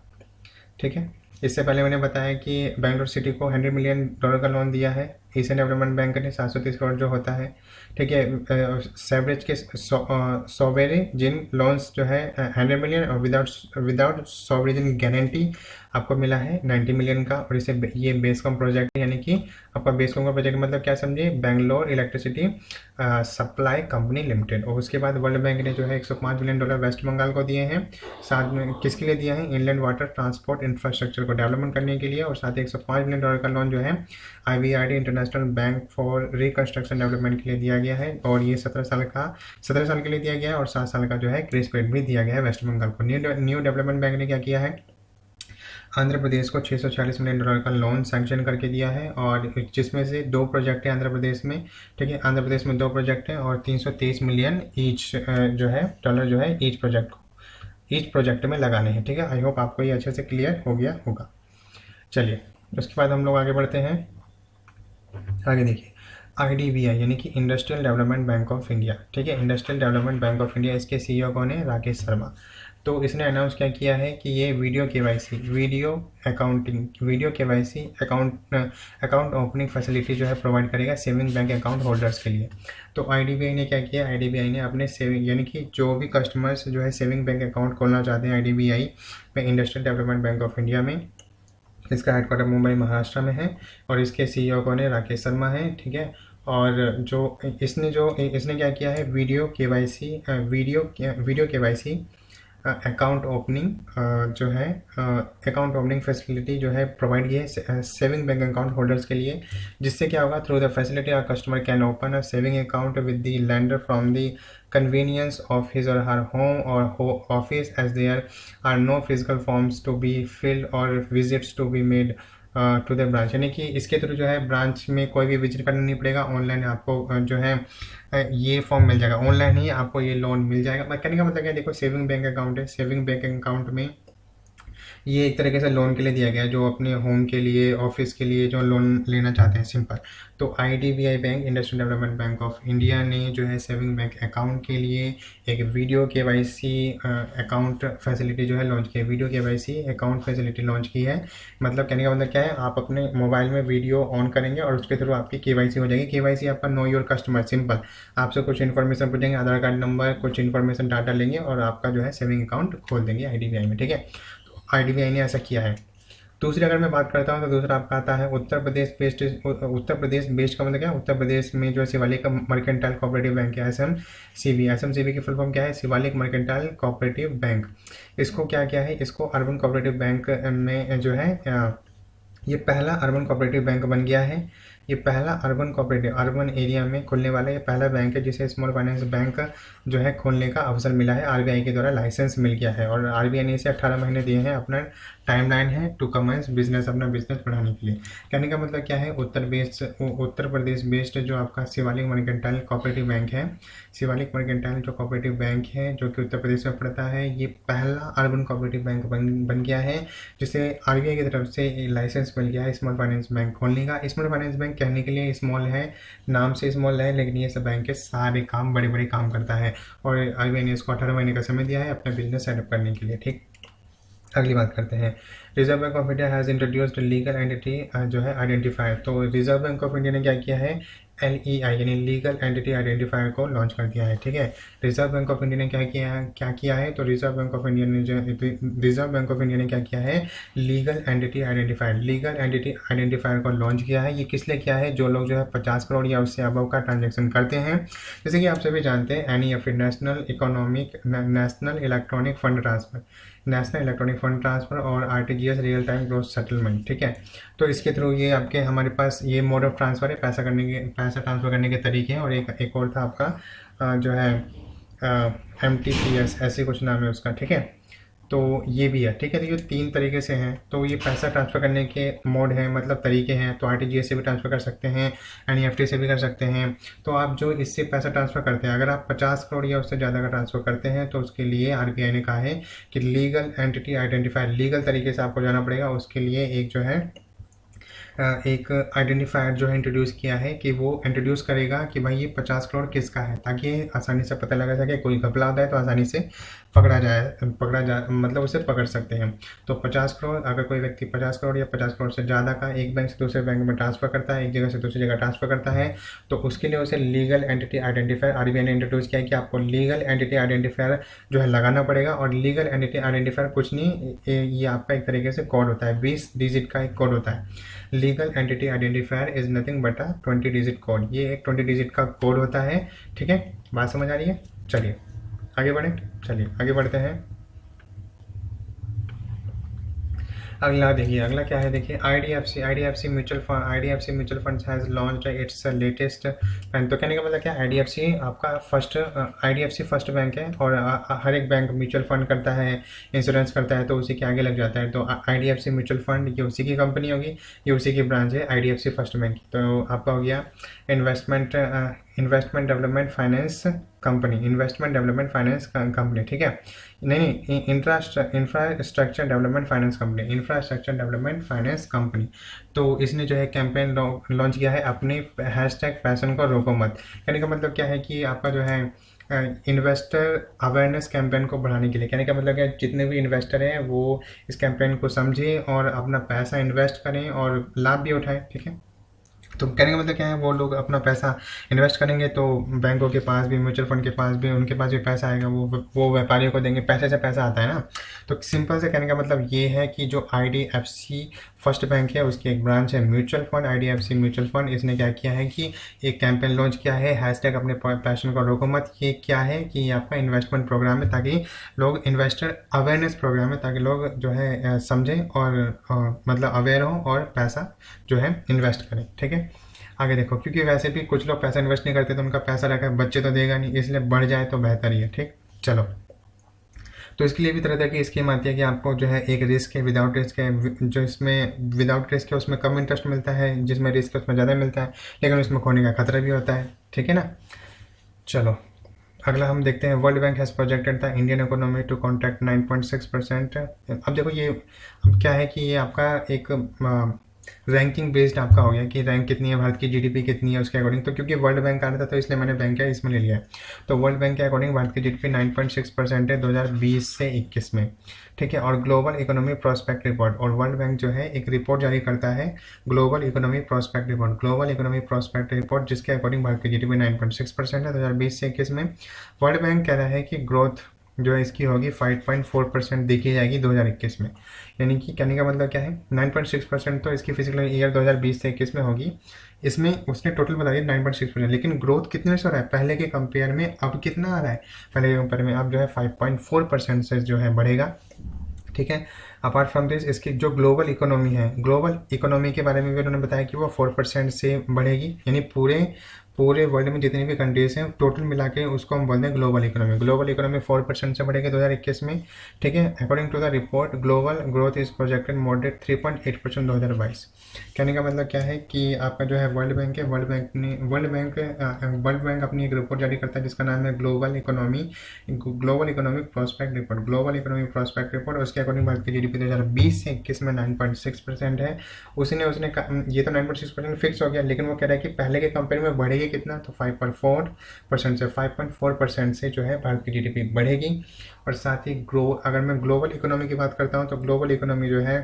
ठीक है। इससे पहले मैंने बताया कि बेंगलोर सिटी को $100 मिलियन का लोन दिया है एशियन डेवलपमेंट बैंक ने, 730 करोड़ जो होता है, ठीक है। सेवरेज के सॉवेरे जिन लोन्स जो है 100 मिलियन और विदाउट सॉवरेजिन गारंटी आपको मिला है 90 मिलियन का। और इसे ये बेसकॉम प्रोजेक्ट, यानी कि आपका बेसकॉम का प्रोजेक्ट मतलब क्या समझिए, Bangalore electricity supply company limited. और उसके बाद वर्ल्ड बैंक ने जो है $105 मिलियन वेस्ट बंगाल को दिए हैं। साथ में किसके लिए दिया है? इनलैंड वाटर ट्रांसपोर्ट इंफ्रास्ट्रक्चर को डेवलपमेंट करने के लिए। और साथ ही $105 मिलियन का लोन जो है IBRD international bank for reconstruction development के लिए दिया गया है। और ये 17 साल के लिए दिया गया है और 7 साल का जो है ग्रेस पीरियड भी दिया गया है वेस्ट बंगाल को। न्यू डेवलपमेंट बैंक ने क्या किया है, आंध्र प्रदेश को $646 मिलियन का लोन सैंक्शन करके दिया है, और जिसमें से 2 प्रोजेक्ट हैं आंध्र प्रदेश में, ठीक है। आंध्र प्रदेश में 2 प्रोजेक्ट हैं और 323 मिलियन ईच जो है डॉलर जो है ईच प्रोजेक्ट में लगाने हैं, ठीक है। आई होप आपको ये अच्छे से क्लियर हो गया होगा। चलिए, उसके बाद हम लोग आगे बढ़ते हैं। आगे देखिए, IDBI यानी कि industrial development bank of India, ठीक है। Industrial development bank of India, इसके CEO कौन है? राकेश शर्मा। तो इसने अनाउंस क्या किया है कि ये video KYC account opening facility जो है प्रोवाइड करेगा सेविंग बैंक अकाउंट होल्डर्स के लिए। तो IDBI ने क्या किया, IDBI ने अपने सेविंग यानी कि जो भी कस्टमर्स जो है सेविंग बैंक अकाउंट खोलना चाहते हैं IDBI में, industrial development bank of India में, इसका हेडक्वार्टर मुंबई महाराष्ट्र में है और इसके CEO कौन है? राकेश शर्मा है, ठीक है। और इसने क्या किया है, वीडियो KYC अकाउंट ओपनिंग जो है अकाउंट ओपनिंग फैसिलिटी जो है प्रोवाइड की है सेविंग बैंक अकाउंट होल्डर्स के लिए। जिससे क्या होगा, through the facility our customer can open a saving account with the lender from the convenience of his or her home or office, as there are no physical forms to be filled or visits to be made to the branch। यानी कि इसके through जो है branch में कोई भी visit करना नहीं पड़ेगा, ऑनलाइन आपको जो है ये फॉर्म मिल जाएगा, ऑनलाइन ही आपको ये लोन मिल जाएगा। कहने का मतलब क्या है, देखो सेविंग बैंक अकाउंट है, सेविंग बैंक अकाउंट में ये एक तरीके से लोन के लिए दिया गया है, जो अपने होम के लिए, ऑफिस के लिए जो लोन लेना चाहते हैं, सिंपल। तो IDBI bank, industrial development bank of India ने जो है सेविंग बैंक अकाउंट के लिए एक वीडियो KYC अकाउंट फैसिलिटी जो है लॉन्च की है, video KYC account facility launch की है। मतलब कहने का मतलब क्या है, आप अपने मोबाइल में वीडियो ऑन करेंगे और उसके थ्रू आपकी KYC हो जाएगी। KYC आपका नो योर कस्टमर, सिंपल। आपसे कुछ इन्फॉर्मेशन पूछेंगे, आधार कार्ड नंबर, कुछ इन्फॉर्मेशन डाटा लेंगे और आपका जो है सेविंग अकाउंट खोल देंगे IDBI में, ठीक है। IDBI ने ऐसा किया है। दूसरी अगर मैं बात करता हूँ तो दूसरा आपका आता है उत्तर प्रदेश बेस्ड। उत्तर प्रदेश बेस्ड का मतलब क्या है, उत्तर प्रदेश में जो शिवालिक मर्केंटाइल कोऑपरेटिव बैंक है, एसएमसीबी। एसएमसीबी की फुल फॉर्म क्या है, शिवालिक मर्केंटाइल कोऑपरेटिव बैंक। इसको क्या क्या है, इसको अर्बन कोऑपरेटिव बैंक में जो है ये पहला अर्बन कोऑपरेटिव बैंक बन गया है। ये पहला अर्बन एरिया में खुलने वाला ये पहला बैंक है जिसे स्मॉल फाइनेंस बैंक जो है खोलने का अवसर मिला है, आरबीआई के द्वारा लाइसेंस मिल गया है। और आरबीआई ने इसे 18 महीने दिए हैं, अपना टाइमलाइन है टू कमेंस बिजनेस, अपना बिजनेस बढ़ाने के लिए। कहने का मतलब क्या है, उत्तर प्रदेश बेस्ड जो आपका शिवालिक मर्केंटाइल कोऑपरेटिव बैंक है, शिवालिक मर्केंटाइल जो कोऑपरेटिव बैंक है जो कि उत्तर प्रदेश में पड़ता है, ये पहला अर्बन कोऑपरेटिव बैंक बन गया है जिसे आरबीआई की तरफ से लाइसेंस मिल गया है स्मॉल फाइनेंस बैंक खोलने का। स्मॉल फाइनेंस बैंक कहने के लिए स्मॉल है, नाम से स्मॉल है, लेकिन ये सब बैंक के सारे काम बड़े बड़े काम करता है और आरबीआई ने इसको 18 महीने का समय दिया है अपना बिजनेस सेटअप करने के लिए। ठीक, अगली बात करते हैं। Reserve bank of India has introduced legal entity जो है आइडेंटिफायर। तो रिजर्व बैंक ऑफ इंडिया ने क्या किया है, LEI यानी लीगल एंटिटी आइडेंटिफायर को लॉन्च कर दिया है। ठीक है, रिजर्व बैंक ऑफ इंडिया ने क्या किया है, तो रिजर्व बैंक ऑफ इंडिया ने क्या किया है, लीगल एंटिटी आइडेंटिफायर को लॉन्च किया है। ये किस लिए किया है, जो लोग जो है 50 करोड़ या उससे अबव का ट्रांजेक्शन करते हैं, जैसे कि आप सभी जानते हैं NEFT, national electronic fund transfer और RTGS real time growth settlement. ठीक है, तो इसके थ्रू ये आपके हमारे पास ये मोड ऑफ ट्रांसफ़र है, पैसा ट्रांसफ़र करने के तरीके हैं। और एक और था आपका जो है MTPS ऐसे कुछ नाम है उसका। ठीक है, तो ये भी है। ठीक है, तो ये 3 तरीके से हैं। तो ये पैसा ट्रांसफ़र करने के मोड हैं, मतलब तरीके हैं। तो RTGS से भी ट्रांसफ़र कर सकते हैं, NEFT से भी कर सकते हैं। तो आप जो इससे पैसा ट्रांसफ़र करते हैं, अगर आप 50 करोड़ या उससे ज़्यादा का ट्रांसफ़र करते हैं तो उसके लिए आरबीआई ने कहा है कि लीगल एंटिटी आइडेंटिफायर, लीगल तरीके से आपको जाना पड़ेगा। उसके लिए एक जो है एक आइडेंटिफायर जो है इंट्रोड्यूस किया है कि वो इंट्रोड्यूस करेगा कि भाई ये 50 करोड़ किसका है, ताकि आसानी से पता लगा सके। कोई घपला होता है तो आसानी से पकड़ा जाए, मतलब उसे पकड़ सकते हैं। तो 50 करोड़, अगर कोई व्यक्ति 50 करोड़ या 50 करोड़ से ज़्यादा का एक बैंक से दूसरे बैंक में ट्रांसफ़र करता है, एक जगह से दूसरी जगह ट्रांसफ़र करता है, तो उसके लिए उसे लीगल एंटिटी आइडेंटिफायर आरबीआई ने इंट्रोड्यूस किया है कि आपको लीगल एंटिटी आइडेंटिफायर जो है लगाना पड़ेगा। और लीगल एंटिटी आइडेंटिफायर कुछ नहीं, ये आपका एक तरीके से कोड होता है, 20 डिजिट का एक कोड होता है। Legal entity identifier is nothing but a 20 digit code. ये एक 20 डिजिट का कोड होता है। ठीक है, बात समझ आ रही है? चलिए आगे बढ़ते हैं। अगला देखिए, अगला क्या है, देखिए IDFC mutual fund has launched it's latest bank. तो कहने का मतलब क्या, IDFC आपका IDFC फर्स्ट बैंक है और हर एक बैंक म्यूचुअल फंड करता है, इंश्योरेंस करता है, तो उसी के आगे लग जाता है। तो IDFC म्यूचुअल फंड ये उसी की कंपनी होगी, ये उसी की ब्रांच है IDFC फर्स्ट बैंक। तो आपका हो गया इन्वेस्टमेंट डेवलपमेंट फाइनेंस कंपनी। ठीक है, नहीं, इंफ्रास्ट्रक्चर डेवलपमेंट फाइनेंस कंपनी। तो इसने जो है कैंपेन लॉन्च किया है अपने #पैशन को रोको मत। कहने का मतलब क्या है कि आपका जो है इन्वेस्टर अवेयरनेस कैंपेन को बढ़ाने के लिए। कहने का मतलब क्या, जितने भी इन्वेस्टर हैं वो इस कैंपेन को समझें और अपना पैसा इन्वेस्ट करें और लाभ भी उठाएं। ठीक है, तो कहने का मतलब क्या है, वो लोग अपना पैसा इन्वेस्ट करेंगे तो बैंकों के पास भी, म्यूचुअल फंड के पास भी, उनके पास भी पैसा आएगा, वो व्यापारियों को देंगे, पैसे से पैसा आता है ना। तो सिंपल से कहने का मतलब ये है कि जो IDFC फर्स्ट बैंक है उसकी एक ब्रांच है mutual fund, IDFC mutual fund. इसने क्या किया है कि एक कैंपेन लॉन्च किया है #अपने पैशन को रोको मत। ये क्या है कि ये आपका इन्वेस्टमेंट प्रोग्राम है, ताकि लोग, इन्वेस्टर अवेयरनेस प्रोग्राम है, ताकि लोग जो है समझें और मतलब अवेयर हों और पैसा जो है इन्वेस्ट करें। ठीक है, आगे देखो, क्योंकि वैसे भी कुछ लोग पैसा इन्वेस्ट नहीं करते तो उनका पैसा रखा है, बच्चे तो देगा नहीं, इसलिए बढ़ जाए तो बेहतर ही है। ठीक, चलो, तो इसके लिए भी तरह तरह की स्कीम आती है कि आपको जो है एक रिस्क है, विदाउट रिस्क है। जो इसमें विदाउट रिस्क है उसमें कम इंटरेस्ट मिलता है, जिसमें रिस्क है उसमें ज़्यादा मिलता है, लेकिन उसमें खोने का खतरा भी होता है। ठीक है ना, चलो अगला हम देखते हैं। World Bank has projected the Indian economy to contract 9.6%। अब देखो ये अब क्या है कि ये आपका एक रैंकिंग बेस्ड आपका हो गया कि रैंक कितनी है, भारत की GDP कितनी है उसके अकॉर्डिंग। तो क्योंकि वर्ल्ड बैंक आ रहा था तो इसलिए मैंने बैंक का इसमें ले लिया है। तो वर्ल्ड बैंक के अकॉर्डिंग भारत की GDP 9.6% है 2020 से 21 में। ठीक है, और ग्लोबल इकोनॉमी प्रोस्पेक्ट रिपोर्ट, और वर्ल्ड बैंक जो है एक रिपोर्ट जारी करता है, ग्लोबल इकोनॉमी प्रोस्पेक्ट रिपोर्ट, जिसके अकॉर्डिंग भारत की GDP 9.6% है 2020 से 21 में। वर्ल्ड बैंक कह रहा है कि ग्रोथ जो है इसकी होगी 5.4% देखी जाएगी 2021 में। यानी कि कहने का मतलब क्या है, 9.6% तो इसकी फिजिकल ईयर 2020 से 21 में होगी। इसमें उसने टोटल बता दिया 9.6%, लेकिन ग्रोथ कितने से हो रहा है पहले के कंपेयर में, अब कितना आ रहा है पहले के कंपेयर में, अब जो है 5.4% से जो है बढ़ेगा। ठीक है। अपार्ट फ्रॉम दिस इसकी जो ग्लोबल इकोनॉमी है, ग्लोबल इकोनॉमी के बारे में भी उन्होंने बताया कि वो 4% से बढ़ेगी। यानी पूरे पूरे वर्ल्ड में जितनी भी कंट्रीज हैं टोटल मिला के उसको हम बोलते हैं ग्लोबल इकोनॉमी। ग्लोबल इकोनॉमी 4% से बढ़ेगी 2021 में। ठीक है। According to the report global growth is projected moderate 3.8% 2022। कहने का मतलब क्या है कि आपका जो है वर्ल्ड बैंक है, वर्ल्ड बैंक अपनी एक रिपोर्ट जारी करता है जिसका नाम है global economic prospect report, global economic prospect report. उसके अकॉर्डिंग भारत की जीडीपी 2020 से 21 में 9.6% है। उसने ये तो 9.6% फिक्स हो गया, लेकिन वो कह रहा है कि पहले के कंपेयर में बढ़ेगी कितना, तो 5.4% से जो है भारत की जीडीपी बढ़ेगी। और साथ ही अगर मैं ग्लोबल इकोनॉमी की बात करता हूँ तो ग्लोबल इकोनॉमी जो है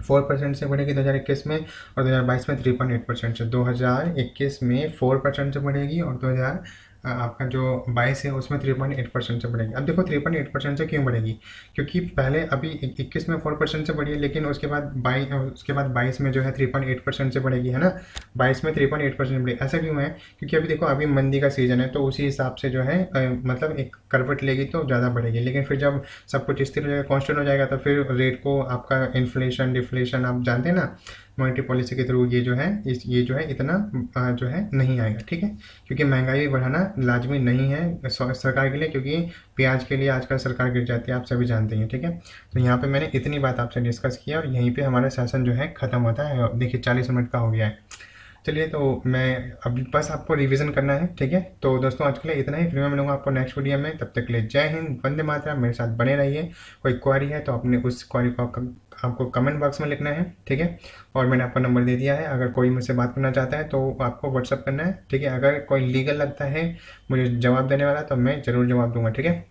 4% से बढ़ेगी 2021 में, और 2022 में 3.8% से। 2021 में 4% से बढ़ेगी और आपका जो 22 है उसमें 3.8% से बढ़ेगी। अब देखो 3.8% से क्यों बढ़ेगी, क्योंकि पहले अभी 21 में 4% से बढ़ी है, लेकिन उसके बाद 22 में जो है 3.8% से बढ़ेगी, है ना। 22 में 3.8% बढ़ेगी। ऐसा क्यों है, क्योंकि अभी देखो अभी मंदी का सीजन है, तो उसी हिसाब से जो है मतलब एक करवट लेगी तो ज़्यादा बढ़ेगी। लेकिन फिर जब सब कुछ स्थिर हो जाएगा, कॉन्स्टेंट हो जाएगा, तो फिर रेट को आपका इन्फ्लेशन डिफ्लेशन आप जानते हैं ना, मॉनेटरी पॉलिसी के थ्रू ये जो है इतना जो है नहीं आएगा। ठीक है। क्योंकि महंगाई भी बढ़ाना लाजमी नहीं है सरकार के लिए, क्योंकि प्याज के लिए आजकल सरकार गिर जाती है, आप सभी जानते हैं। ठीक है। तो यहाँ पे मैंने इतनी बात आपसे डिस्कस किया और यहीं पे हमारा सेशन जो है ख़त्म होता है। देखिए 40 मिनट का हो गया है। चलिए, तो मैं अभी बस आपको रिवीजन करना है। ठीक है। तो दोस्तों आज के लिए इतना ही, फिर मैं मिलूंगा आपको नेक्स्ट वीडियो में। तब तक के लिए जय हिंद, वंदे मातरम। मेरे साथ बने रहिए। कोई क्वेरी है तो अपने उस क्वेरी को आपको कमेंट बॉक्स में लिखना है। ठीक है। और मैंने आपको नंबर दे दिया है, अगर कोई मुझसे बात करना चाहता है तो आपको व्हाट्सअप करना है। ठीक है। अगर कोई लीगल लगता है मुझे जवाब देने वाला तो मैं ज़रूर जवाब दूंगा। ठीक है।